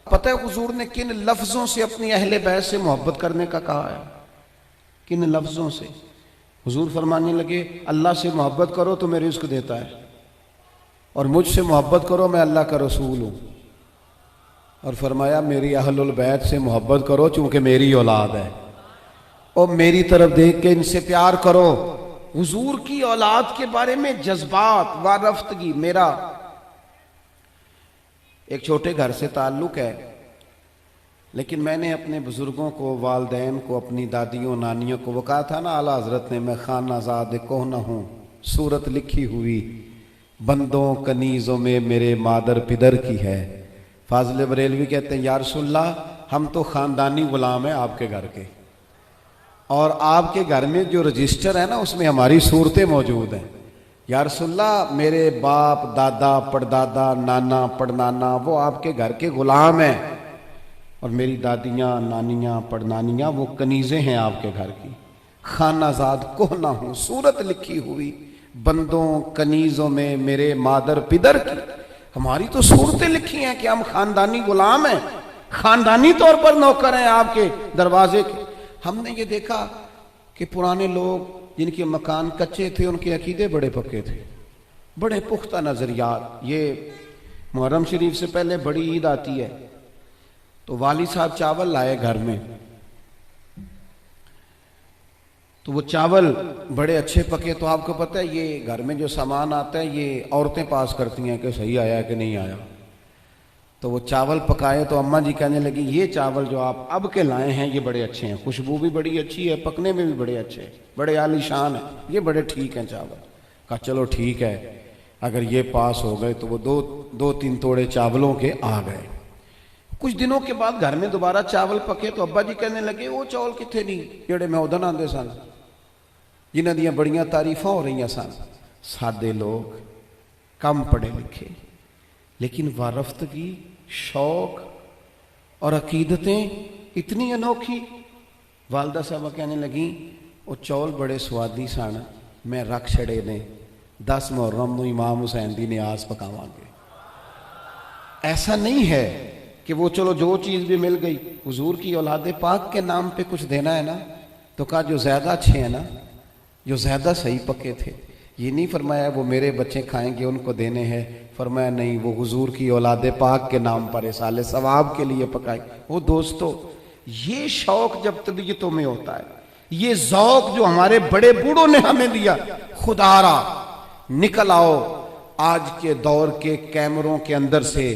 पता है हुजूर ने किन लफ्जों से अपनी अहले बैत से मोहब्बत करने का कहा है? किन लफ्जों से? हुजूर फरमाने लगे अल्लाह से मोहब्बत करो तो मैं रिज़्क देता है, और मुझसे मोहब्बत करो मैं अल्लाह का रसूल हूं। और फरमाया मेरी अहलुल बैत से मोहब्बत करो चूंकि मेरी औलाद है, और मेरी तरफ देख के इनसे प्यार करो। हुजूर की औलाद के बारे में जज्बात, वारफ्तगी। मेरा एक छोटे घर से ताल्लुक है, लेकिन मैंने अपने बुजुर्गों को, वालदैन को, अपनी दादियों नानियों को, वो कहा था ना आला हजरत ने, मैं खानाज़ाद कोहना हूँ, सूरत लिखी हुई बंदों कनीज़ों में मेरे मादर पिदर की है। फाजिल बरेलवी कहते हैं या रसूलल्लाह, हम तो ख़ानदानी गुलाम हैं आपके घर के, और आपके घर में जो रजिस्टर है ना उसमें हमारी सूरतें मौजूद हैं। या रसूलल्लाह, मेरे बाप, दादा, पड़दादा, नाना, पड़नाना वो आपके घर के गुलाम हैं, और मेरी दादियाँ, नानियाँ, पड़नानियाँ वो कनीज़ें हैं आपके घर की। खानाज़ाद कोहना हूँ, सूरत लिखी हुई बंदों कनीज़ों में मेरे मादर पिदर की। हमारी तो सूरतें लिखी हैं कि हम खानदानी गुलाम हैं, खानदानी तौर पर नौकर हैं आपके दरवाजे के। हमने ये देखा कि पुराने लोग जिनके मकान कच्चे थे उनके अकीदे बड़े पक्के थे, बड़े पुख्ता नजरियात। ये मुहर्रम शरीफ से पहले बड़ी ईद आती है तो वाली साहब चावल लाए घर में, तो वो चावल बड़े अच्छे पके। तो आपको पता है ये घर में जो सामान आता है ये औरतें पास करती हैं कि सही आया कि नहीं आया। तो वो चावल पकाए तो अम्मा जी कहने लगी ये चावल जो आप अब के लाए हैं ये बड़े अच्छे हैं, खुशबू भी बड़ी अच्छी है, पकने में भी बड़े अच्छे हैं, बड़े आलीशान है, ये बड़े ठीक हैं चावल। कहा चलो ठीक है, अगर ये पास हो गए। तो वो दो तीन तोड़े चावलों के आ गए। कुछ दिनों के बाद घर में दोबारा चावल पके तो अब्बा जी कहने लगे वो चावल कितने नहीं जेड़े मैं उदन आंदे सन, जिन्हां दियां बड़ियां तारीफां हो रही सन। सादे लोग, कम पढ़े लिखे, लेकिन वारफ्तगी, शौक और अकीदतें इतनी अनोखी। वालदा साहबा कहने लगी वो चौल बड़े स्वादी सन, मैं रख छड़े ने 10 मुहर्रम नूं इमाम हुसैन दी नियाज पकावांगे। ऐसा नहीं है कि वो चलो जो चीज़ भी मिल गई, हुजूर की औलादे पाक के नाम पे कुछ देना है ना, तो कहा जो ज़्यादा अच्छे हैं ना, जो ज़्यादा सही पके थे। ये नहीं फरमाया वो मेरे बच्चे खाएंगे उनको देने हैं, फरमाया नहीं वो हुजूर की औलादे पाक के नाम पर साले सवाब के लिए पकाए। वो दोस्तों, ये शौक जब तबीयतों में होता है, ये ज़ौक जो हमारे बड़े बूढ़ों ने हमें दिया, खुदारा निकल आओ, आज के दौर के कैमरों के अंदर से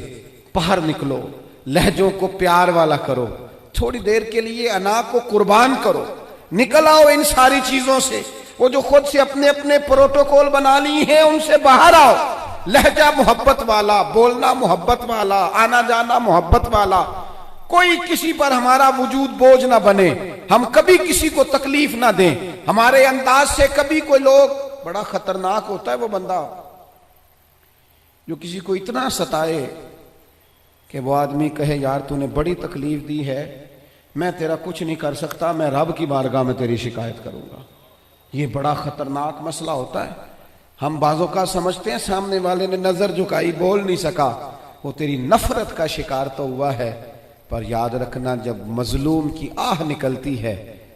बाहर निकलो, लहजों को प्यार वाला करो, थोड़ी देर के लिए अना को कुर्बान करो, निकल आओ इन सारी चीजों से। वो जो खुद से अपने अपने प्रोटोकॉल बना ली हैं उनसे बाहर आओ। लहजा मोहब्बत वाला, बोलना मोहब्बत वाला, आना जाना मोहब्बत वाला, कोई किसी पर हमारा वजूद बोझ ना बने, हम कभी किसी को तकलीफ ना दें। हमारे अंदाज से कभी कोई लोग, बड़ा खतरनाक होता है वो बंदा जो किसी को इतना सताए कि वो आदमी कहे यार तूने बड़ी तकलीफ दी है, मैं तेरा कुछ नहीं कर सकता, मैं रब की बारगाह में तेरी शिकायत करूंगा। ये बड़ा खतरनाक मसला होता है। हम बाजों का समझते हैं सामने वाले ने नजर झुकाई, बोल नहीं सका, वो तेरी नफरत का शिकार तो हुआ है। पर याद रखना, जब मजलूम की आह निकलती है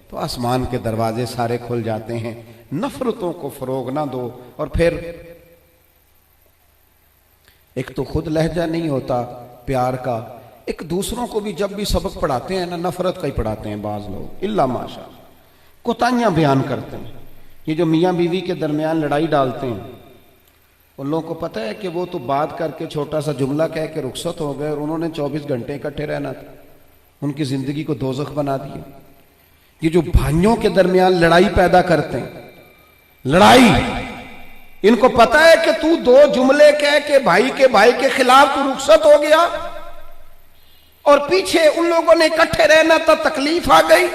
तो आसमान के दरवाजे सारे खुल जाते हैं। नफरतों को फरोग ना दो। और फिर एक तो खुद लहजा नहीं होता प्यार का, एक दूसरों को भी जब भी सबक पढ़ाते हैं ना, नफरत का ही पढ़ाते हैं बाज लोग, इल्ला माशा, कोताहियां बयान करते हैं। ये जो मियाँ बीवी के दरमियान लड़ाई डालते हैं, उन लोगों को पता है कि वो तो बात करके छोटा सा जुमला कह के रुखसत हो गए और उन्होंने 24 घंटे इकट्ठे रहना था, उनकी जिंदगी को दोजख बना दिया। ये जो भाइयों के दरमियान लड़ाई पैदा करते हैं, लड़ाई, इनको पता है कि तू दो जुमले कह के भाई के खिलाफ तू रुखसत हो गया और पीछे उन लोगों ने इकट्ठे रहना था, तकलीफ आ गई।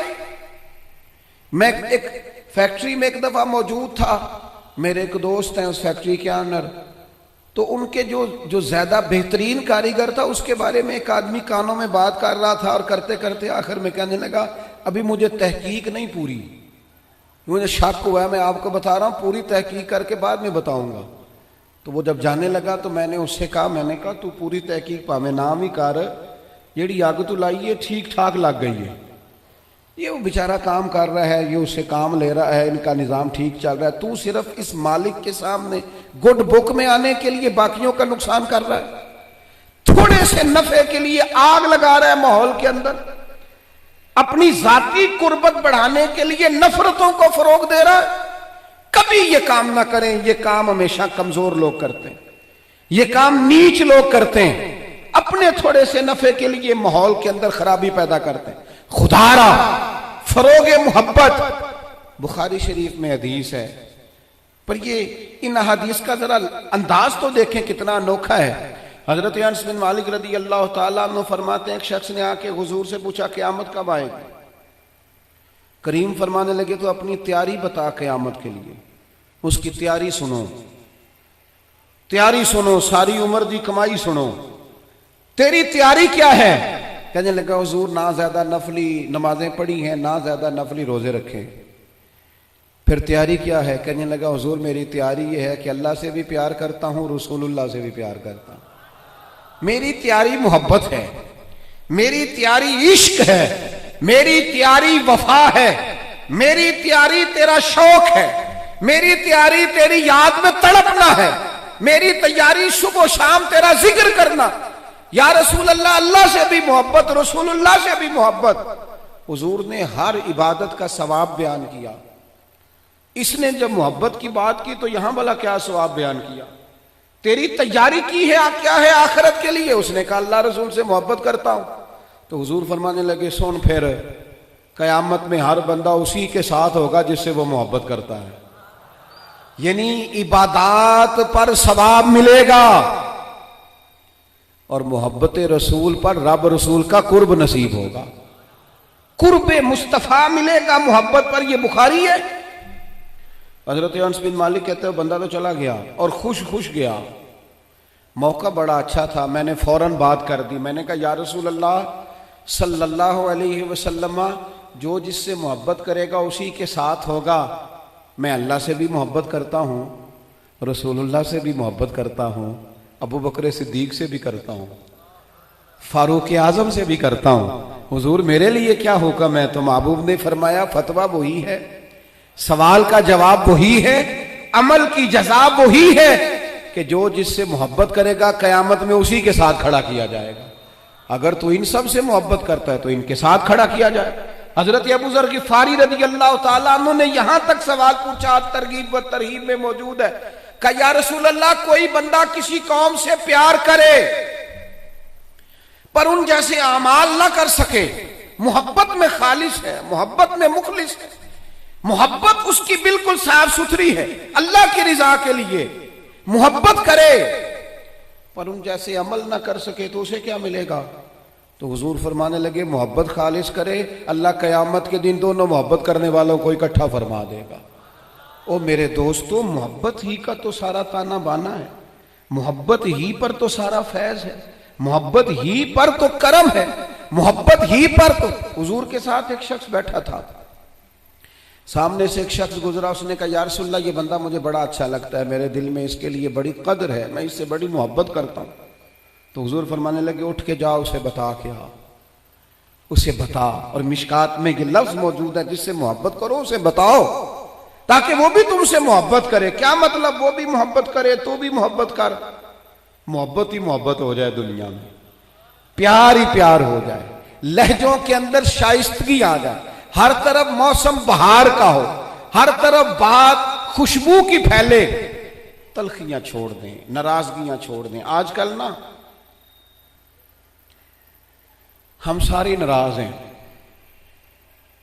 मैं एक फैक्ट्री में एक दफा मौजूद था, मेरे एक दोस्त हैं उस फैक्ट्री के ऑनर, तो उनके जो ज्यादा बेहतरीन कारीगर था उसके बारे में एक आदमी कानों में बात कर रहा था और करते करते आखिर में कहने लगा, अभी मुझे तहकीक नहीं पूरी, मुझे शक हुआ है, मैं आपको बता रहा हूं, पूरी तहकीक करके बाद में बताऊंगा। तो वो जब जाने लगा तो मैंने उससे कहा, मैंने कहा तू पूरी तहकीक पावे नाम ही कर, जेड़ी अग तू लाई है ठीक ठाक लग गई है, ये वो बेचारा काम कर रहा है, ये उससे काम ले रहा है, इनका निजाम ठीक चल रहा है, तू सिर्फ इस मालिक के सामने गुड बुक में आने के लिए बाकियों का नुकसान कर रहा है, थोड़े से नफे के लिए आग लगा रहा है माहौल के अंदर, अपनी जाती कुर्बत बढ़ाने के लिए नफरतों को फरोग दे रहा है। कभी ये काम ना करें, ये काम हमेशा कमजोर लोग करते हैं, ये काम नीच लोग करते हैं, अपने थोड़े से नफे के लिए माहौल के अंदर खराबी पैदा करते हैं। खुदारा फरोगे मोहब्बत, बुखारी शरीफ में हदीस है, पर ये इन हदीस का जरा अंदाज तो देखें कितना अनोखा है। हजरत अनस बिन मालिक रदी अल्लाह तआला अन्हु फरमाते हैं, एक शख्स ने आके हुजूर से पूछा क़यामत कब आएगी? करीम फरमाने लगे, तो अपनी तैयारी बता क़यामत के लिए, उसकी तैयारी सुनो, तैयारी सुनो, सारी उम्र दी कमाई सुनो, तेरी तैयारी क्या है? कहने लगा, हुजूर ना ज्यादा नफली नमाजें पढ़ी हैं, ना ज्यादा नफली रोजे रखे। फिर तैयारी क्या है? कहने लगा, हुजूर मेरी तैयारी ये है कि अल्लाह से भी प्यार करता हूं, रसूलुल्लाह से भी प्यार करता हूं, मेरी तैयारी मोहब्बत है, मेरी तैयारी इश्क है, मेरी तैयारी वफा है, मेरी तैयारी तेरा शौक है, मेरी तैयारी तेरी याद में तड़पना है, मेरी तैयारी सुबह शाम तेरा जिक्र करना। या रसूल अल्लाह, अल्लाह से भी मोहब्बत, रसूलुल्लाह से भी मोहब्बत। हुजूर ने हर इबादत का सवाब बयान किया। इसने जब मोहब्बत की बात की तो यहां वाला क्या सवाब बयान किया? तेरी तैयारी की है क्या है आखिरत के लिए? उसने कहा अल्लाह रसूल से मोहब्बत करता हूं। तो हुजूर फरमाने लगे, सुन, फिर कयामत में हर बंदा उसी के साथ होगा जिससे वो मोहब्बत करता है, यानी इबादत पर सवाब मिलेगा और मोहब्बत रसूल पर रब रसूल का कुर्ब नसीब होगा, कुर्ब मुस्तफा मिलेगा मोहब्बत पर। यह बुखारी है। हजरत अनस बिन मालिक कहते हैं, बंदा तो चला गया और खुश खुश गया, मौका बड़ा अच्छा था, मैंने फौरन बात कर दी, मैंने कहा या रसूल अल्लाह सल्लल्लाहु अलैहि वसल्लम, जो जिससे मोहब्बत करेगा उसी के साथ होगा। मैं अल्लाह से भी मोहब्बत करता हूँ, रसूलुल्लाह से भी मोहब्बत करता हूँ, अबू बकर सिद्दीक से भी करता हूँ, फारूक आजम से भी करता हूँ। हुजूर मेरे लिए क्या हुक्म है? तो महबूब ने फरमाया, फतवा वही है, सवाल का जवाब वही है, अमल की जज़ा वही है कि जो जिससे मोहब्बत करेगा कयामत में उसी के साथ खड़ा किया जाएगा। अगर तू इन सब से मोहब्बत करता है तो इनके साथ खड़ा किया जाए। हजरत अबू ज़र ग़िफ़ारी रज़ी अल्लाह तआला अन्हु ने यहां तक सवाल पूछा, तरगीब व तरहीब में मौजूद है, कि या रसूल अल्लाह, कोई बंदा किसी कौम से प्यार करे पर उन जैसे अमाल ना कर सके, मोहब्बत में खालिस है, मोहब्बत में मुखलिस है, मोहब्बत उसकी बिल्कुल साफ सुथरी है, अल्लाह की रिजा के लिए मोहब्बत करे पर उन जैसे अमल ना कर सके तो उसे क्या मिलेगा? तो हुजूर फरमाने लगे, मोहब्बत खालिस करे, अल्लाह कयामत के दिन दोनों मोहब्बत करने वालों को इकट्ठा फरमा देगा। ओ मेरे दोस्तों, मोहब्बत ही का तो सारा ताना बाना है, मोहब्बत ही पर तो सारा फैज है, मोहब्बत ही पर तो करम है, मोहब्बत ही पर। तो हुजूर के साथ एक शख्स बैठा था, सामने से एक शख्स गुजरा, उसने कहा या रसूलल्लाह ये बंदा मुझे बड़ा अच्छा लगता है, मेरे दिल में इसके लिए बड़ी कदर है, मैं इससे बड़ी मोहब्बत करता हूं। तो हुजूर फरमाने लगे उठ के जाओ उसे बता के आओ, उसे बता। और मिशकात में ये लफ्ज मौजूद है, जिससे मोहब्बत करो उसे बताओ, ताकि वो भी तुमसे मोहब्बत करे। क्या मतलब, वो भी मोहब्बत करे तो भी मोहब्बत कर, मोहब्बत ही मोहब्बत हो जाए दुनिया में, प्यार ही प्यार हो जाए, लहजों के अंदर शाइस्तगी आ जाए, हर तरफ मौसम बहार का हो, हर तरफ बात खुशबू की फैले, तलखियां छोड़ दें, नाराजगियां छोड़ दें। आजकल ना हम सारे नाराज हैं,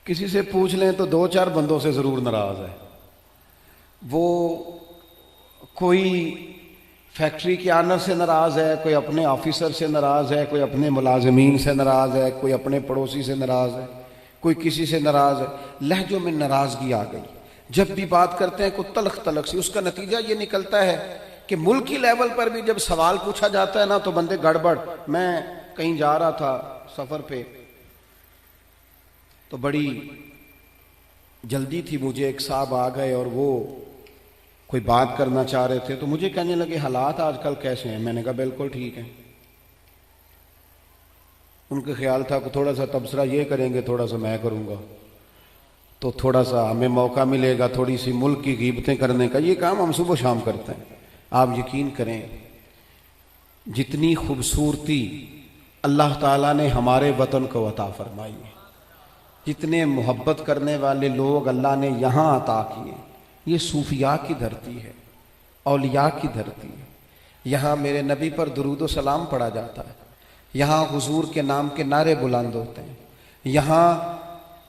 किसी से पूछ लें तो दो चार बंदों से जरूर नाराज है। वो कोई फैक्ट्री के आनर से नाराज है, कोई अपने ऑफिसर से नाराज है, कोई अपने मुलाजमीन से नाराज है, कोई अपने पड़ोसी से नाराज है, कोई किसी से नाराज है। लहजों में नाराजगी आ गई, जब भी बात करते हैं कोई तलख तलख सी। उसका नतीजा ये निकलता है कि मुल्की लेवल पर भी जब सवाल पूछा जाता है ना तो बंदे गड़बड़। मैं कहीं जा रहा था सफर पे, तो बड़ी जल्दी थी मुझे, एक साहब आ गए और वो कोई बात करना चाह रहे थे, तो मुझे कहने लगे हालात आजकल कैसे हैं। मैंने कहा बिल्कुल ठीक है। उनका ख्याल था कि थोड़ा सा तबसरा ये करेंगे, थोड़ा सा मैं करूंगा, तो थोड़ा सा हमें मौका मिलेगा थोड़ी सी मुल्क की गीबतें करने का। ये काम हम सुबह शाम करते हैं। आप यकीन करें, जितनी खूबसूरती अल्लाह ताला ने हमारे वतन को अता फरमाई है, जितने मोहब्बत करने वाले लोग अल्लाह ने यहाँ अता किए, ये सूफिया की धरती है, औलिया की धरती है। यहाँ मेरे नबी पर दुरूद व सलाम पढ़ा जाता है, यहाँ हुजूर के नाम के नारे बुलंद होते हैं, यहाँ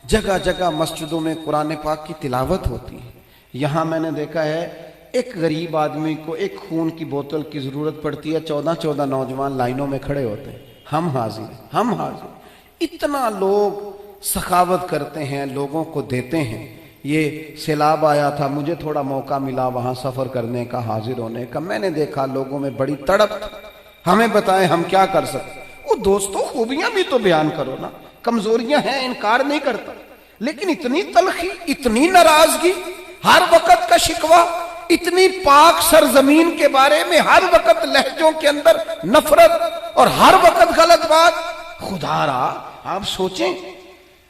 जगह जगह मस्जिदों में कुरान पाक की तिलावत होती है। यहाँ मैंने देखा है एक गरीब आदमी को एक खून की बोतल की ज़रूरत पड़ती है, 14-14 नौजवान लाइनों में खड़े होते हैं, हम हाजिर, हम हाजिर। इतना लोग सखावत करते हैं, लोगों को देते हैं। ये सैलाब आया था, मुझे थोड़ा मौका मिला वहाँ सफ़र करने का, हाजिर होने का। मैंने देखा लोगों में बड़ी तड़प, हमें बताएं हम क्या कर सकते। वो दोस्तों खूबियां भी तो बयान करो ना, कमजोरियां हैं इनकार नहीं करता, लेकिन इतनी तलखी, इतनी नाराजगी, हर वक्त का शिकवा, इतनी पाक सरजमीन के बारे में हर वक्त लहजों के अंदर नफरत और हर वक्त गलत बात। खुदारा आप सोचें,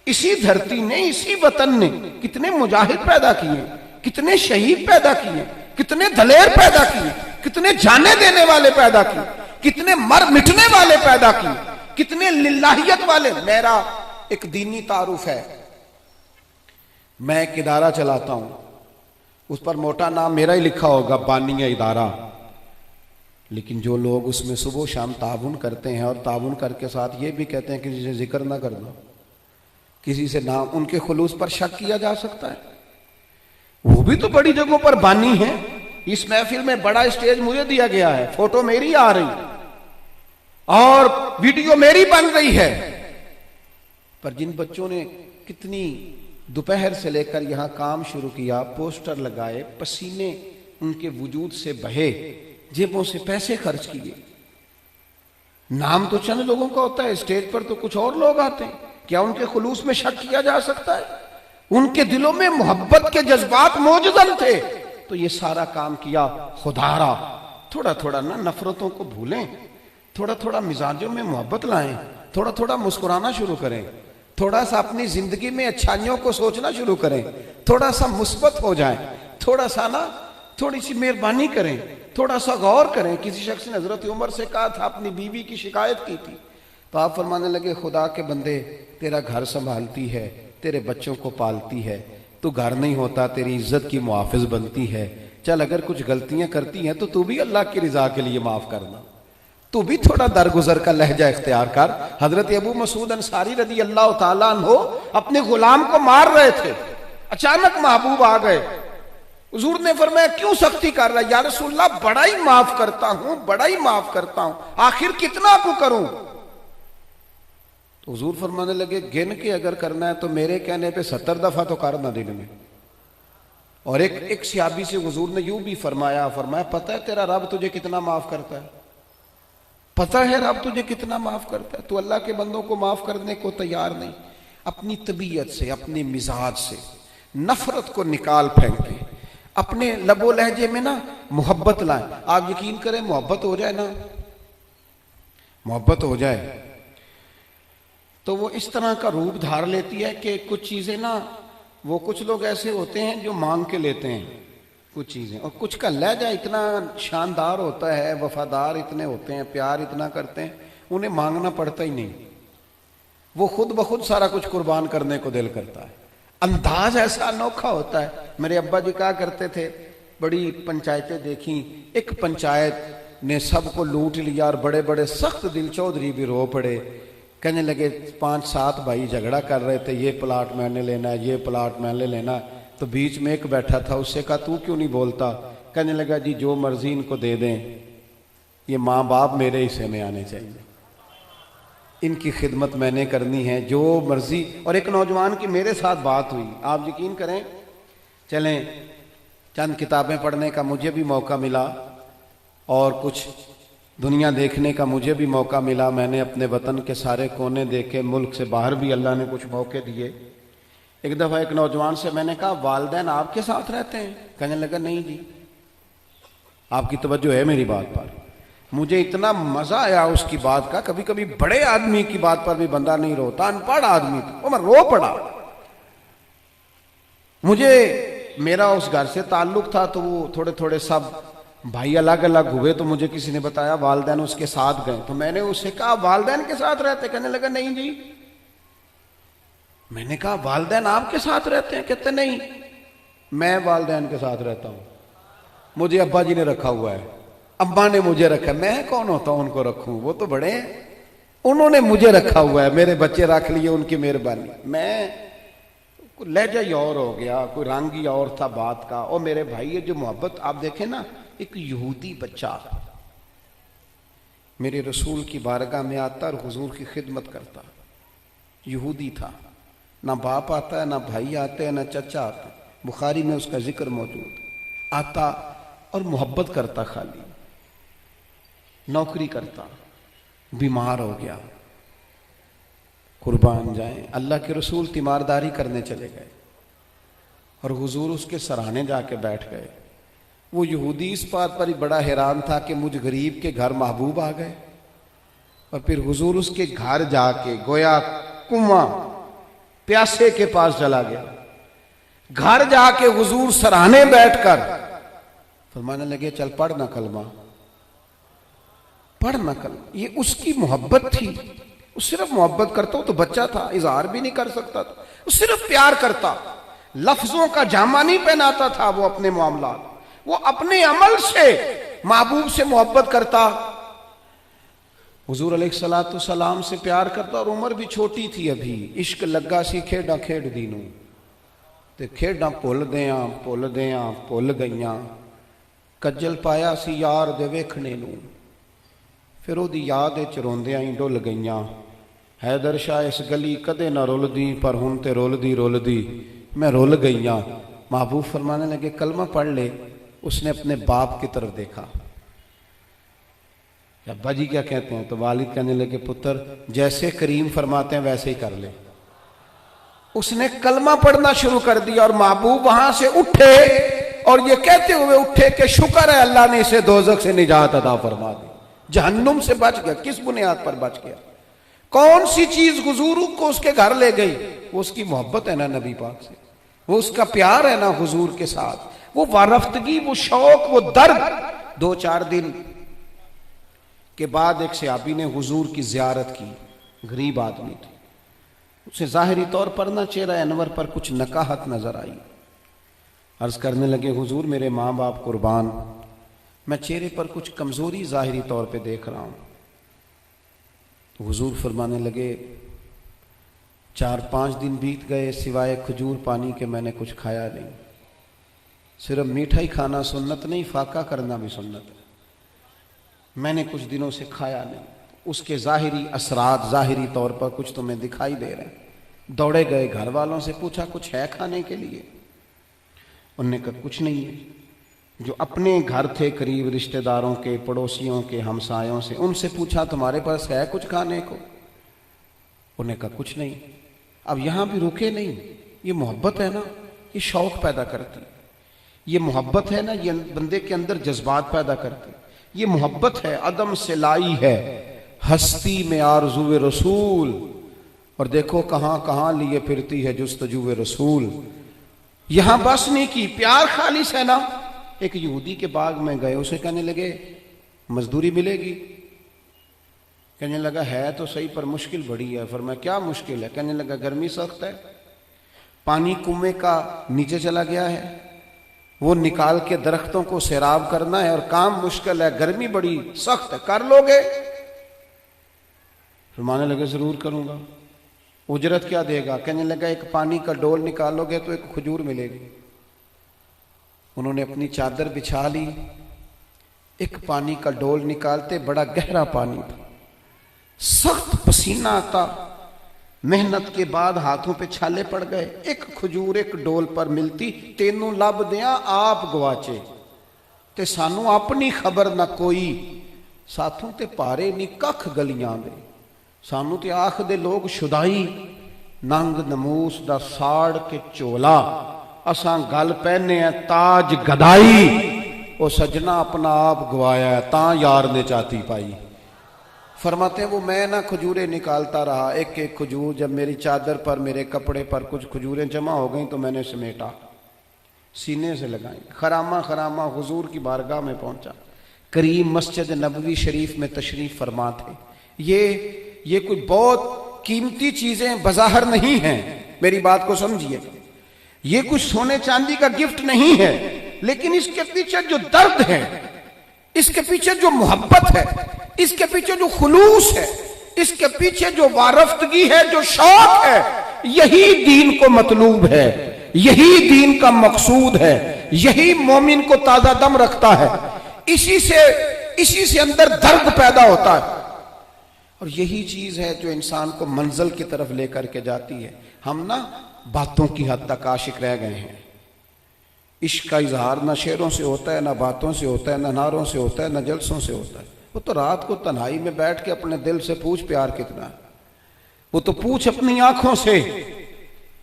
इसी धरती ने, इसी वतन ने कितने मुजाहिद पैदा किए, कितने शहीद पैदा किए, कितने दलेर पैदा किए, कितने जाने देने वाले पैदा किए, कितने मर मिटने वाले पैदा किए, कितने लिल्लाहियत वाले। मेरा एक दीनी तारुफ है, मैं एक इदारा चलाता हूं, उस पर मोटा नाम मेरा ही लिखा होगा, बानिया इदारा, लेकिन जो लोग उसमें सुबह शाम ताउन करते हैं और ताउन करके साथ ये भी कहते हैं किसी से जिक्र ना करना, किसी से नाम, उनके खुलूस पर शक किया जा सकता है। वो भी तो बड़ी जगहों पर बानी है। इस महफिल में बड़ा स्टेज मुझे दिया गया है, फोटो मेरी आ रही और वीडियो मेरी बन रही है, पर जिन बच्चों ने कितनी दोपहर से लेकर यहां काम शुरू किया, पोस्टर लगाए, पसीने उनके वजूद से बहे, जेबों से पैसे खर्च किए। नाम तो चंद लोगों का होता है, स्टेज पर तो कुछ और लोग आते हैं। क्या उनके खुलूस में शक किया जा सकता है? उनके दिलों में मोहब्बत के जज्बात मौजूद थे, तो ये सारा काम किया। खुदारा थोड़ा थोड़ा ना नफरतों को भूलें, थोड़ा थोड़ा मिजाजों में मोहब्बत लाएं, थोड़ा थोड़ा मुस्कुराना शुरू करें, थोड़ा सा अपनी जिंदगी में अच्छाइयों को सोचना शुरू करें, थोड़ा सा मुस्बत हो जाएं, थोड़ा सा ना थोड़ी सी मेहरबानी करें, थोड़ा सा गौर करें। किसी शख्स ने हजरत उमर से कहा था, अपनी बीवी की शिकायत की थी, तो आप फरमाने लगे खुदा के बंदे, तेरा घर संभालती है, तेरे बच्चों को पालती है, तू घर नहीं होता तेरी इज्जत की मुहाफिज बनती है। चल अगर कुछ गलतियां करती हैं तो तू भी अल्लाह की रजा के लिए माफ करना, तू भी थोड़ा दरगुजर का लहजा इख्तियार कर। हजरत अबू मसूद अंसारी रजी अल्लाह तआला अन्हो अपने गुलाम को मार रहे थे, अचानक महबूब आ गए। हुजूर ने फरमाया क्यों सख्ती कर रहा है? या रसूलल्लाह बड़ा ही माफ करता हूं, बड़ा ही माफ करता हूं, आखिर कितना को करूं? तो हुजूर फरमाने लगे गिन के अगर करना है तो मेरे कहने पे 70 दफा तो करना दिन में। और एक सहाबी से हुजूर ने यूं भी फरमाया, पता है तेरा रब तुझे कितना माफ करता है? पता है रब तुझे कितना माफ करता है, तू अल्लाह के बंदों को माफ करने को तैयार नहीं। अपनी तबीयत से, अपने मिजाज से नफरत को निकाल फेंके, अपने लबो लहजे में ना मोहब्बत लाए। आप यकीन करें, मोहब्बत हो जाए ना, मोहब्बत हो जाए तो वो इस तरह का रूप धार लेती है कि कुछ चीजें ना, वो कुछ लोग ऐसे होते हैं जो मांग के लेते हैं कुछ चीजें, और कुछ का लहजा इतना शानदार होता है, वफादार इतने होते हैं, प्यार इतना करते हैं, उन्हें मांगना पड़ता ही नहीं, वो खुद ब खुद सारा कुछ कुर्बान करने को दिल करता है। अंदाज ऐसा अनोखा होता है। मेरे अब्बा जी कहा करते थे, बड़ी पंचायतें देखी, एक पंचायत ने सबको लूट लिया और बड़े बड़े सख्त दिल चौधरी भी रो पड़े। कहने लगे 5-7 भाई झगड़ा कर रहे थे, ये प्लाट मैंने लेना है, ये प्लाट मैंने लेना है। तो बीच में एक बैठा था, उससे कहा तू क्यों नहीं बोलता? कहने लगा जी जो मर्जी इनको दे दें, ये माँ बाप मेरे हिस्से में आने चाहिए, इनकी खिदमत मैंने करनी है, जो मर्जी। और एक नौजवान की मेरे साथ बात हुई, आप यकीन करें, चलें चंद किताबें पढ़ने का मुझे भी मौका मिला और कुछ दुनिया देखने का मुझे भी मौका मिला। मैंने अपने वतन के सारे कोने देखे, मुल्क से बाहर भी अल्लाह ने कुछ मौके दिए। एक दफ़ा एक नौजवान से मैंने कहा वालिदैन आपके साथ रहते हैं? कहने लगा नहीं जी। आपकी तवज्जो है मेरी बात पर? मुझे इतना मजा आया उसकी बात का। कभी कभी बड़े आदमी की बात पर भी बंदा नहीं रोता, अनपढ़ आदमी था वो, मैं रो पड़ा। मुझे मेरा उस घर से ताल्लुक था, तो वो थोड़े थोड़े सब भाई अलग अलग हुए, तो मुझे किसी ने बताया वालिदैन उसके साथ गए। तो मैंने उससे कहा वालिदैन के साथ रहते? कहने लगा नहीं जी। मैंने कहा वालिदैन आपके साथ रहते हैं? कहते नहीं, मैं वालिदैन के साथ रहता हूं, मुझे अब्बा जी ने रखा हुआ है, अब्बा ने मुझे रखा। मैं कौन होता हूं उनको रखूं? वो तो बड़े हैं, उन्होंने मुझे रखा हुआ है, मेरे बच्चे रख लिए, उनकी मेहरबानी। मैं लहजा ही और हो गया, कोई रंग ही और था बात का। और मेरे भाई ये जो मोहब्बत आप देखें ना, एक यहूदी बच्चा मेरे रसूल की बारगाह में आता और हुजूर की खिदमत करता, यहूदी था, ना बाप आता है, ना भाई आते हैं, ना चचा आते, बुखारी में उसका जिक्र मौजूद। आता और मोहब्बत करता, खाली नौकरी करता, बीमार हो गया, कुर्बान जाए, अल्लाह के रसूल तीमारदारी करने चले गए और हुजूर उसके सराहने जाके बैठ गए। वो यहूदी इस बात पर ही बड़ा हैरान था कि मुझ गरीब के घर महबूब आ गए। और फिर हुजूर उसके घर जाके गोया कुआं प्यासे के पास चला गया, घर जाके हुजूर सराहने बैठकर फरमाने लगे चल पढ़ ना कलमा, पढ़ ना कलमा। ये उसकी मोहब्बत थी, वो सिर्फ मोहब्बत करता, वो तो बच्चा था, इजहार भी नहीं कर सकता था, वो सिर्फ प्यार करता, लफ्जों का जामा नहीं पहनाता था वो अपने मामला, वो अपने अमल से महबूब से मोहब्बत करता, हुजूर अलैहिस्सलाम से प्यार करता। और उम्र भी छोटी थी अभी, इश्क लगा सी खेडा खेड दी नूं ते खेडा भुल दियां भुल गईयां, कज्जल पाया सी यार दे वेखणे नूं, फिर ओदी याद विच रोंदियां ही डुल गईयां। हैदर शाह इस गली कदे ना रुलदी, पर हुण ते रुलदी मैं रुल गईयां। महबूब फरमाने लगे कलमा पढ़ ले। उसने अपने बाप की तरफ देखा, अब्बा जी क्या कहते हैं? तो वालिद कहने लगे पुत्र जैसे करीम फरमाते हैं वैसे ही कर ले। उसने कलमा पढ़ना शुरू कर दिया और महबूब वहां से उठे और ये कहते हुए उठे कि शुक्र है अल्लाह ने इसे दोजख से निजात अता फरमा दी, जहन्नुम से बच गया। किस बुनियाद पर बच गया? कौन सी चीज हुजूर को उसके घर ले गई? वो उसकी मोहब्बत है ना नबी पाक से, वो उसका प्यार है ना हुजूर के साथ, वो वारफ्तगी, वो शौक, वो दर्द। 2-4 दिन के बाद एक सहाबी ने हुजूर की जियारत की, गरीब आदमी थे, उसे जाहिरी तौर पर ना चेहरा अनवर पर कुछ नकाहत नजर आई। अर्ज करने लगे हुजूर मेरे माँ बाप कुर्बान, मैं चेहरे पर कुछ कमजोरी जाहिरी तौर पे देख रहा हूं। तो हुजूर फरमाने लगे 4-5 दिन बीत गए, सिवाय खजूर पानी के मैंने कुछ खाया नहीं। सिर्फ मीठा ही खाना सुन्नत नहीं, फाका करना भी सुन्नत है। मैंने कुछ दिनों से खाया नहीं। उसके जाहिरी असरात, जाहिरी तौर पर कुछ तुम्हें दिखाई दे रहे हैं। दौड़े गए, घर वालों से पूछा कुछ है खाने के लिए? उन्होंने कहा कुछ नहीं है। जो अपने घर थे करीब, रिश्तेदारों के, पड़ोसियों के, हमसायों से, उनसे पूछा तुम्हारे पास है कुछ खाने को? उन्हें कहा कुछ नहीं। अब यहां भी रुके नहीं। ये मोहब्बत है ना, ये शौक पैदा करती, ये मोहब्बत है ना, ये बंदे के अंदर जज्बात पैदा करती, ये मोहब्बत है, अदम से लाई है हस्ती में आरज़ुए रसूल। और देखो कहां कहां लिए फिरती है जुस्तजुए रसूल। यहां बस नहीं की, प्यार खालिस है ना। एक यहूदी के बाग में गए, उसे कहने लगे मजदूरी मिलेगी? कहने लगा है तो सही पर मुश्किल बड़ी है। फरमाया क्या मुश्किल है? कहने लगा गर्मी सख्त है, पानी कुएं का नीचे चला गया है, वो निकाल के दरख्तों को सैराब करना है और काम मुश्किल है, गर्मी बड़ी सख्त है, कर लोगे? फरमाने लगे जरूर करूंगा। उजरत क्या देगा? कहने लगा एक पानी का डोल निकालोगे तो एक खजूर मिलेगी। उन्होंने अपनी चादर बिछा ली, एक पानी का डोल निकालते, बड़ा गहरा पानी था, सख्त पसीना आता, मेहनत के बाद हाथों पे छाले पड़ गए। एक खजूर एक डोल पर मिलती, तेनों लब दिया आप गवाचे, ते सानू अपनी खबर ना कोई, साथों ते पारे नी कख गलियां दे, सानू ते आख दे लोग शुदाई, नंग नमूस दा साड़ के चोला, असां गल पहने हैं ताज गदाई, ओ सजना अपना आप गवाया ता यार ने चाती पाई। फरमाते हैं वो मैं ना खजूरें निकालता रहा, एक एक खजूर, जब मेरी चादर पर, मेरे कपड़े पर कुछ खजूरें जमा हो गई तो मैंने समेटा, सीने से लगाई, खरामा खरामा हुजूर की बारगाह में पहुंचा। करीम मस्जिद नबवी शरीफ में तशरीफ फरमा थे। ये कोई बहुत कीमती चीजें बज़ाहिर नहीं हैं, मेरी बात को समझिए, ये कुछ सोने चांदी का गिफ्ट नहीं है, लेकिन इसके पीछे जो दर्द है, इसके पीछे जो मोहब्बत है, इसके पीछे जो खुलूस है, इसके पीछे जो वारफ्तगी है, जो शौक है, यही दीन को मतलूब है, यही दीन का मकसूद है, यही मोमिन को ताजा दम रखता है, इसी से अंदर दर्द पैदा होता है। और यही चीज है जो इंसान को मंजिल की तरफ लेकर के जाती है। हम ना बातों की हद तक आशिक रह गए हैं। इश्क का इजहार ना शेरों से होता है, ना बातों से होता है, ना नारों से होता है, ना जलसों से होता है। वो तो रात को तन्हाई में बैठ के अपने दिल से पूछ प्यार कितना है, वो तो पूछ अपनी आंखों से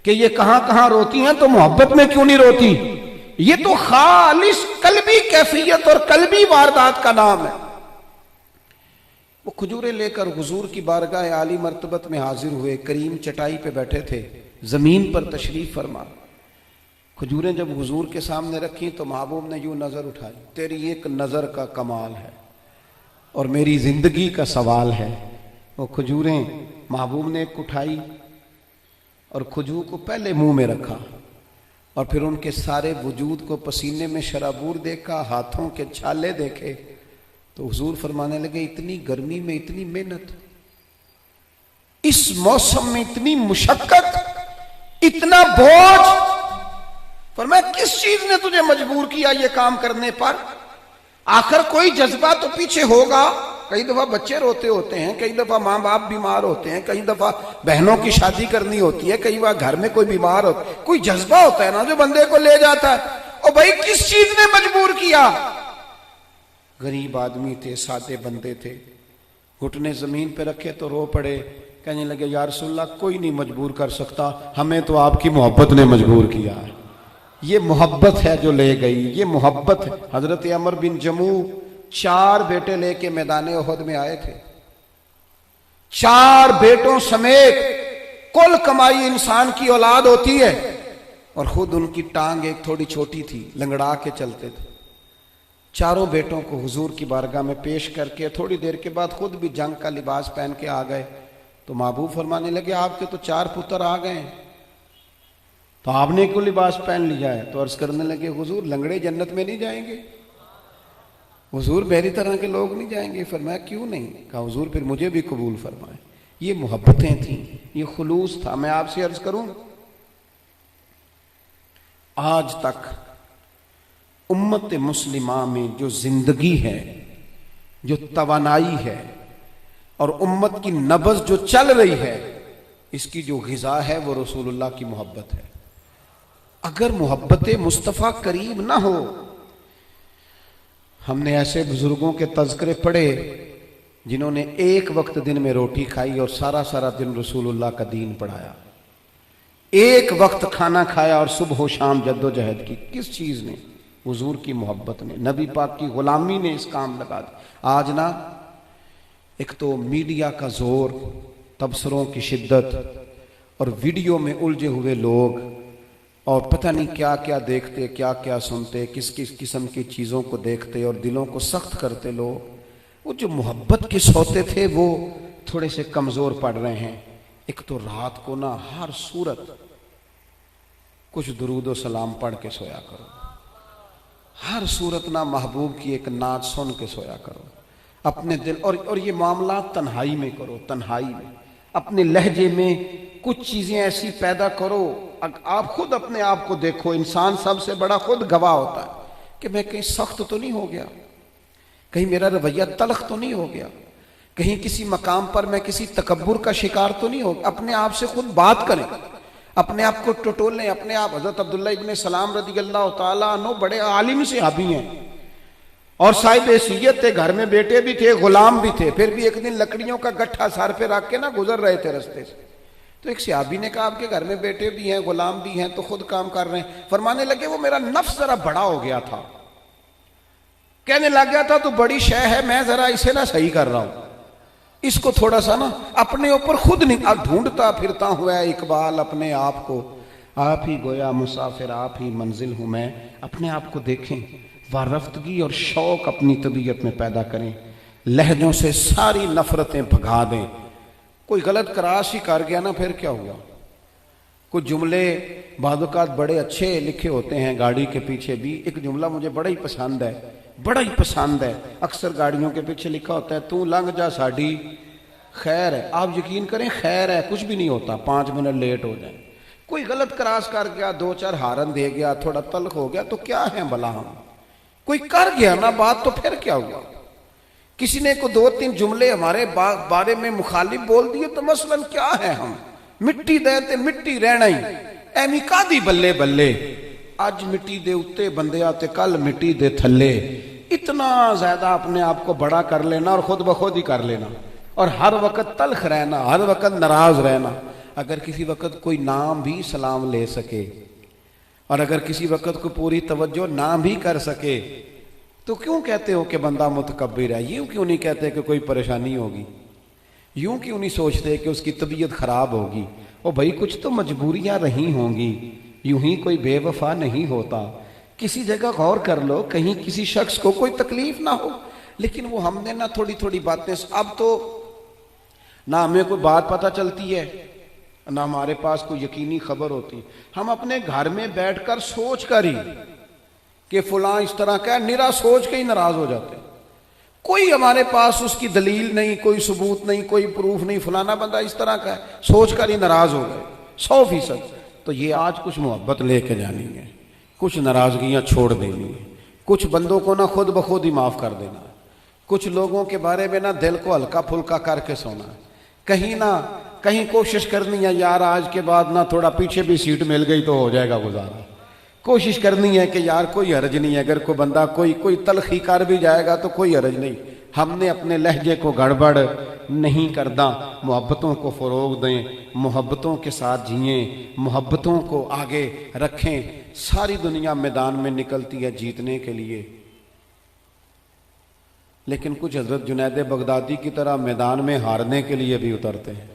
कि ये कहां कहां रोती हैं तो मोहब्बत में क्यों नहीं रोती। ये तो खालिस कल्बी कैफियत और कल्बी वारदात का नाम है। वो खजूरें लेकर हुजूर की बारगाह आली मर्तबत में हाजिर हुए। करीम चटाई पे बैठे थे, जमीन पर तशरीफ फरमा। खजूरें जब हुजूर के सामने रखी तो महबूब ने यूं नजर उठाई, तेरी एक नजर का कमाल है और मेरी जिंदगी का सवाल है। वो खजूरें महबूब ने एक उठाई और खजूर को पहले मुंह में रखा और फिर उनके सारे वजूद को पसीने में शराबूर देखा, हाथों के छाले देखे तो हुजूर फरमाने लगे इतनी गर्मी में इतनी मेहनत, इस मौसम में इतनी मुशक्कत, इतना बोझ, फरमाया किस चीज ने तुझे मजबूर किया ये काम करने पर? आखिर कोई जज्बा तो पीछे होगा। कई दफा बच्चे रोते होते हैं, कई दफा माँ बाप बीमार होते हैं, कई दफा बहनों की शादी करनी होती है, कई बार घर में कोई बीमार होता है, कोई जज्बा होता है ना जो बंदे को ले जाता है। और भाई किस चीज ने मजबूर किया? गरीब आदमी थे, सादे बंदे थे, घुटने जमीन पे रखे तो रो पड़े, कहने लगे या रसूलल्लाह कोई नहीं मजबूर कर सकता, हमें तो आपकी मोहब्बत ने मजबूर किया है। ये मोहब्बत है जो ले गई, ये मोहब्बत है। हजरत अमर बिन जमू 4 बेटे लेके मैदान ओहद में आए थे। 4 बेटों समेत कुल कमाई इंसान की औलाद होती है और खुद उनकी टांग एक थोड़ी छोटी थी, लंगड़ा के चलते थे। 4 बेटों को हुजूर की बारगाह में पेश करके थोड़ी देर के बाद खुद भी जंग का लिबास पहन के आ गए। तो महबूब फरमाने लगे आपके तो 4 पुत्र आ गए, तो आपने क्यों लिबास पहन लिया है? तो अर्ज करने लगे हुजूर लंगड़े जन्नत में नहीं जाएंगे, हुजूर बेरी तरह के लोग नहीं जाएंगे। फरमाया क्यों नहीं? कहा हुजूर फिर मुझे भी कबूल फरमाए। ये मोहब्बतें थी, ये खुलूस था। मैं आपसे अर्ज करूं, आज तक उम्मत मुस्लिमा में जो जिंदगी है, जो तवानाई है और उम्मत की नब्ज जो चल रही है, इसकी जो ग़िज़ा है वो रसूलुल्लाह की मोहब्बत है। अगर मोहब्बत मुस्तफ़ा करीम ना हो, हमने ऐसे बुजुर्गों के तज़किरे पढ़े जिन्होंने एक वक्त दिन में रोटी खाई और सारा सारा दिन रसूलुल्लाह का दीन पढ़ाया। एक वक्त खाना खाया और सुबह शाम जद्दोजहद की। किस चीज़ ने? हुजूर की मोहब्बत ने, नबी पाक की गुलामी ने इस काम लगा दिया। आज ना एक तो मीडिया का जोर, तबसरों की शिद्दत और वीडियो में उलझे हुए लोग और पता नहीं क्या क्या देखते, क्या क्या सुनते, किस किस किस्म की चीज़ों को देखते और दिलों को सख्त करते लोग, वो जो मोहब्बत के सोते थे वो थोड़े से कमज़ोर पड़ रहे हैं। एक तो रात को ना हर सूरत कुछ दुरूद व सलाम पढ़ के सोया करो, हर सूरत ना महबूब की एक नात सुन के सोया करो अपने दिल। और ये मामला तन्हाई में करो, तन्हाई में अपने लहजे में कुछ चीज़ें ऐसी पैदा करो। आप खुद अपने आप को देखो, इंसान सबसे बड़ा खुद गवाह होता है कि मैं कहीं सख्त तो नहीं हो गया, कहीं मेरा रवैया तलख तो नहीं हो गया, कहीं किसी मकाम पर मैं किसी तकब्बुर का शिकार तो नहीं हो गया। अपने आप से खुद बात करें, अपने आप को टटोलें अपने आप। हज़रत अब्दुल्लाह इब्न सलाम रज़ियल्लाहु ताला अन्हु बड़े आलिम सहाबी हैं और साहिब हैसियत थे, घर में बेटे भी थे, गुलाम भी थे। फिर भी एक दिन लकड़ियों का गट्ठा सर पे रख के ना गुजर रहे थे रास्ते से, तो एक सहाबी ने कहा आपके घर में बेटे भी हैं, गुलाम भी हैं, तो खुद काम कर रहे हैं। फरमाने लगे वो मेरा नफ्स जरा बड़ा हो गया था, कहने लग गया था तो बड़ी शय है, मैं जरा इसे ना सही कर रहा हूं, इसको थोड़ा सा ना अपने ऊपर खुद नहीं। ढूंढता फिरता हुआ है इकबाल अपने आप को, आप ही गोया मुसाफिर आप ही मंजिल हूं मैं। अपने आप को देखें, वारफ्तगी और शौक अपनी तबीयत में पैदा करें, लहजों से सारी नफरतें भगा दें। कोई गलत क्रास ही कर गया ना, फिर क्या हुआ? कुछ जुमले बादुकात बड़े अच्छे लिखे होते हैं गाड़ी के पीछे भी। एक जुमला मुझे बड़ा ही पसंद है, बड़ा ही पसंद है। अक्सर गाड़ियों के पीछे लिखा होता है तू लंघ जा साड़ी खैर है। आप यकीन करें खैर है, कुछ भी नहीं होता, 5 मिनट लेट हो जाए। कोई गलत क्रॉस कर गया, 2-4 हारन दे गया, थोड़ा तल्ख हो गया तो क्या है भला हम? कोई कर गया ना बात तो फिर क्या हुआ? किसी ने को 2-3 जुमले हमारे बारे में मुखालिफ बोल दिए तो मसलन क्या है? हम मिट्टी देते मिट्टी रहना ही एमी कादी बल्ले बल्ले। आज मिट्टी दे उत्ते बंदिया ते कल मिट्टी दे थल्ले। इतना ज्यादा अपने आप को बड़ा कर लेना और खुद ब खुद ही कर लेना और हर वक्त तल्ख रहना, हर वक्त नाराज रहना। अगर किसी वक्त कोई नाम भी सलाम ले सके और अगर किसी वक्त को पूरी तवज्जो ना भी कर सके तो क्यों कहते हो कि बंदा मुतकब्बिर है? यूं क्यों नहीं कहते कि कोई परेशानी होगी? यूं क्यों नहीं सोचते कि उसकी तबीयत खराब होगी? ओ भाई कुछ तो मजबूरियां रही होंगी, यूं ही कोई बेवफा नहीं होता। किसी जगह गौर कर लो, कहीं किसी शख्स को कोई तकलीफ ना हो। लेकिन वो हमने ना थोड़ी थोड़ी बातें, अब तो ना हमें कोई बात पता चलती है ना हमारे पास कोई यकीनी खबर होती। हम अपने घर में बैठकर सोच कर ही कि फलां इस तरह का, निरा सोच के ही नाराज हो जाते। कोई हमारे पास उसकी दलील नहीं, कोई सबूत नहीं, कोई प्रूफ नहीं, फलाना बंदा इस तरह का है, सोच कर ही नाराज हो गए 100%। तो ये आज कुछ मोहब्बत लेके जानी है, कुछ नाराजगियां छोड़ देनी है, कुछ बंदों को ना खुद ब खुद ही माफ कर देना, कुछ लोगों के बारे में ना दिल को हल्का फुल्का करके सोना है। कहीं ना कहीं कोशिश करनी है यार आज के बाद ना थोड़ा पीछे भी सीट मिल गई तो हो जाएगा गुजारा। कोशिश करनी है कि यार कोई हर्ज नहीं है, अगर कोई बंदा कोई तलखी कर भी जाएगा तो कोई हर्ज नहीं। हमने अपने लहजे को गड़बड़ नहीं करना, मोहब्बतों को फ़रोग दें, मोहब्बतों के साथ जिएं, मोहब्बतों को आगे रखें। सारी दुनिया मैदान में निकलती है जीतने के लिए, लेकिन कुछ हज़रत जुनैद बगदादी की तरह मैदान में हारने के लिए भी उतरते हैं।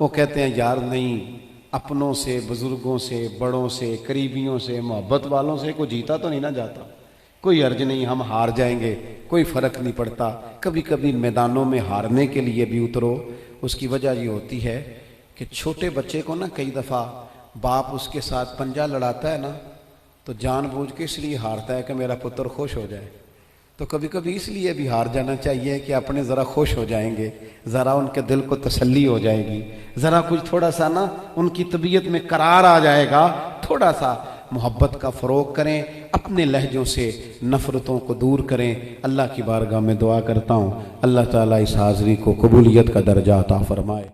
वो कहते हैं यार नहीं, अपनों से, बुजुर्गों से, बड़ों से, करीबियों से, मोहब्बत वालों से कोई जीता तो नहीं ना जाता। कोई अर्ज नहीं, हम हार जाएंगे, कोई फ़र्क नहीं पड़ता। कभी कभी मैदानों में हारने के लिए भी उतरो। उसकी वजह ये होती है कि छोटे बच्चे को ना कई दफ़ा बाप उसके साथ पंजा लड़ाता है ना तो जानबूझ के इसलिए हारता है कि मेरा पुत्र खुश हो जाए। तो कभी कभी इसलिए भी हार जाना चाहिए कि अपने ज़रा खुश हो जाएंगे, ज़रा उनके दिल को तसल्ली हो जाएगी, ज़रा कुछ थोड़ा सा ना उनकी तबीयत में करार आ जाएगा। थोड़ा सा मोहब्बत का फ़रोग करें, अपने लहजों से नफ़रतों को दूर करें। अल्लाह की बारगाह में दुआ करता हूँ अल्लाह ताला इस हाज़री को कबूलियत का दर्जा अता फ़रमाए।